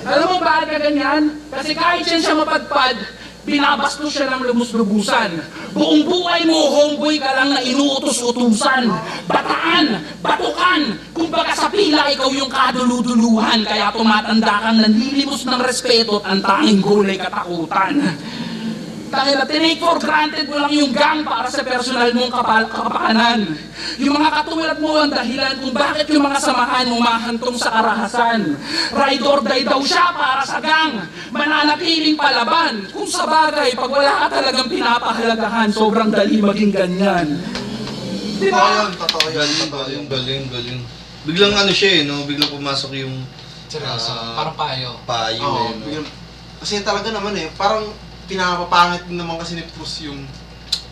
Alam mo bakit ka ganyan? Kasi kahit siya mapadpad, binabastos siya ng lumus-lubusan. Buong buhay mo, homeboy ka lang na inuutos-utusan. Bataan, batukan, kumbaga sa pila ikaw yung kaduluduluhan, kaya tumatanda kang nanlilimos ng respeto at ang tanging goal ay katakutan. Dahil tinake for granted mo lang yung gang para sa personal mong kapakanan. Yung mga katulad mo ang dahilan kung bakit yung mga samahan umahantong sa karahasan. Ride or die daw siya para sa gang. Mananatiling palaban. Kung sa bagay, pag wala ka talagang pinapahalagahan, sobrang dali maging ganyan. Diba? Totoo yun. Galing. Biglang ano siya eh, no? Biglang pumasok yung... Seryoso, parang payo. Payo eh, no? Kasi talaga naman eh, parang pinapapangit naman kasi ni Bruce yung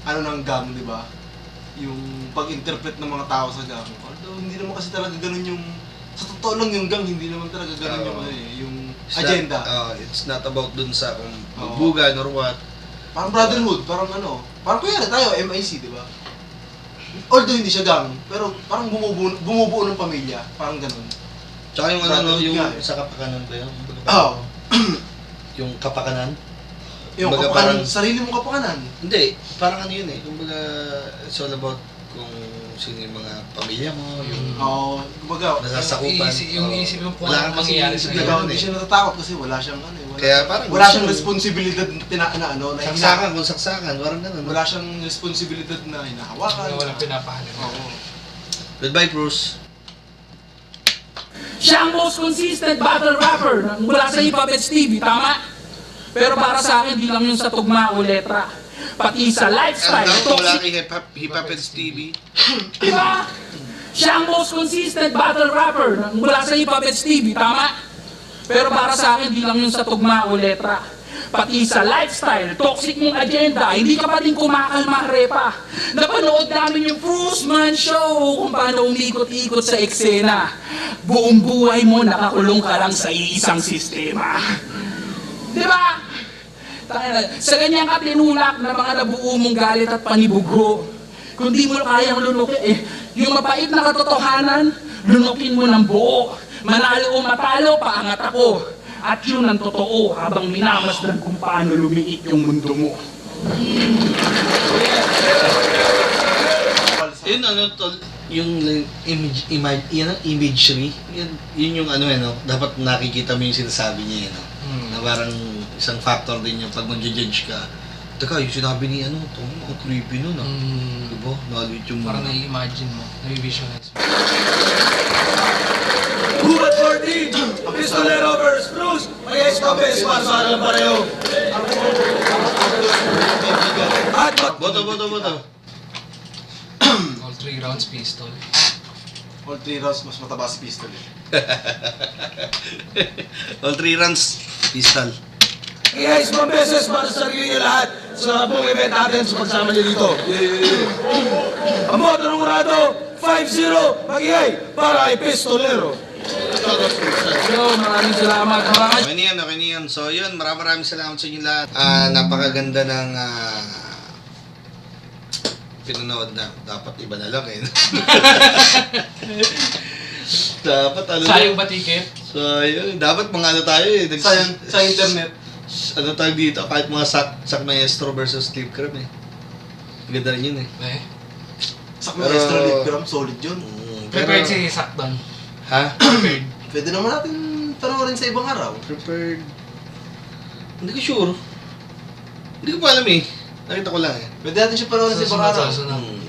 ano ng gang, di ba? Yung pag-interpret ng mga tao sa gang. Although hindi naman kasi talaga ganun yung, sa totoo lang yung gang, hindi naman talaga ganun yung agenda. It's not about dun sa kung magbugan or what. Parang brotherhood, parang parang kuya tayo, MIC, di ba? Although hindi siya gang, pero parang bumubuo ng pamilya, parang ganun. Tsaka yung ano, Brotherhood yung nga eh. sa kapakanan ba yun? Oo. Yung kapakanan? Yung Kumbaga kapakanan, parang- sarili mong kapakanan. Hindi, parang ano yun eh. Kumbaga, it's all about kung sino yung mga pamilya mo, yung Oo, kumbaga, nasasakupan. Yung Oo. isip mo kung Wala anong kasi mangyayari isip sa'yo. na Ikaw, ganun hindi eh. siya natatakot kasi wala siyang ano eh. Kaya parang wala siyang gusto- responsibilidad na ano, na Saksakan, kung saksakan, parang ganun. wala siyang responsibilidad na hinahawakan. Walang pinapahalim. Oo. Goodbye, Bruce. Siya ang most consistent battle rapper mula sa Hip Hop Heads TV, tama? Pero para sa akin, di lang yun sa tugma o letra. Pati sa lifestyle, Ang mula toxic, kay Hip Hop Heads TV. di ba? Siya ang most consistent battle rapper mula sa Hip Hop Heads TV, tama? Pero para sa akin, di lang yun sa tugma o letra. Pati sa lifestyle, toxic mong agenda, hindi ka pa din kumakalma, repa. Napanood namin yung Fruzman Show kung paano umikot-ikot sa eksena. Buong buhay mo, nakakulong ka lang sa iisang sistema. Di ba? Sa ganyan ka tinulak na mga nabuo mong galit at panibugho. Kung di mo kayang lunukin, yung mapait na katotohanan, lunukin mo ng buo. Manalo o matalo, paangat ako. At yun ang totoo habang minamasdan kung paano lumiit yung mundo mo. Yun ano, tol, yung imagery, yun yung ano no, dapat nakikita mo yung sinasabi niya no. Na parang isang factor din yung pag mag-judge ka. Teka, yung sinabi ni ano, to, ang creepy nun ah. Diba? Knowledge yung Parang nai-imagine mo, nai-visualize mo. Gubat 14, Pistolero vs. Bruce, may escapes para sa akin pareho. At Boto. All 3 rounds pistol. All 3 rounds, mas mataba si pistol eh. All 3 runs, pistol. guys, mga beses para sa sarili niyo lahat sa buong event natin sa pagsama niyo dito. Ang moto ng Urado, 5-0, mag-iay para kay Pistolero. Yo, maraming salamat. Okay na yan. So yun, maraming salamat sa inyo lahat. Napakaganda ng pinanood na. Dapat iba na lang eh. Dapat ano Sayang ba ticket? Sayang. Dapat mga ano tayo eh. Sayang, sa internet. Ano tayo dito? Kahit mga sak maestro versus Steve Krem eh. Ganda rin yun eh. Sak Pero- Maestro Litgram, solid yun. Prepared si Sakdon. Ha? Prepared. Pwede naman natin panoorin sa ibang araw. Prepared. Hindi ko sure. Hindi ko pa alam eh. Nakita ko lang eh. Pwede natin siya panoorin sa ibang araw.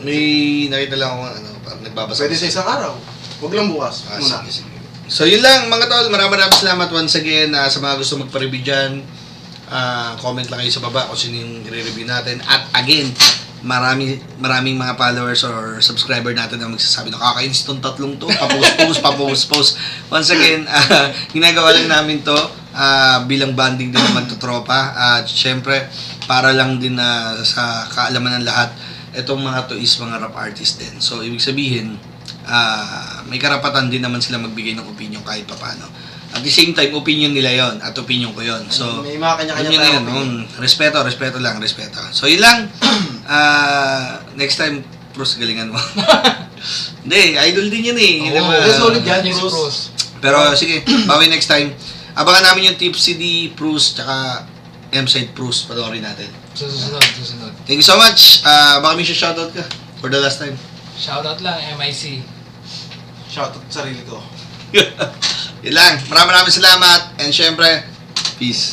May nakita lang ako ano, parang nagbabasa. Pwede sa isang araw. Huwag lang bukas. Muna. Sige. So yun lang mga tol, maraming salamat once again sa mga gusto magpa-review dyan. Comment lang kayo sa baba kung sino yung i-review natin. At again, maraming mga followers or subscriber natin na magsasabi na kakainis tong tatlong to, papost. Once again, ginagawa lang namin to bilang banding din ng magtotropa. At syempre, para lang din sa kaalaman ng lahat, itong mga to is mga rap artist din. So, ibig sabihin, may karapatan din naman sila magbigay ng opinion kahit papano. At the same time, opinion nila yon at opinion ko yon. So, May mga kanya-kanya yun tayong yun. opinion. Respeto lang. So, yun lang. Next time, Bruce, galingan mo. Hindi, idol din yun eh. Diba? solid yan, Yes, Bruce. Bruce. Pero sige, bawi next time. Abangan namin yung Tipsy D, Bruce, tsaka M-Side Bruce. Panoorin natin. Susunod. Thank you so much. Baka may shoutout ka for the last time. Shoutout lang, MIC. Shoutout sa sarili ko. Yun lang. Maraming salamat. And syempre, peace.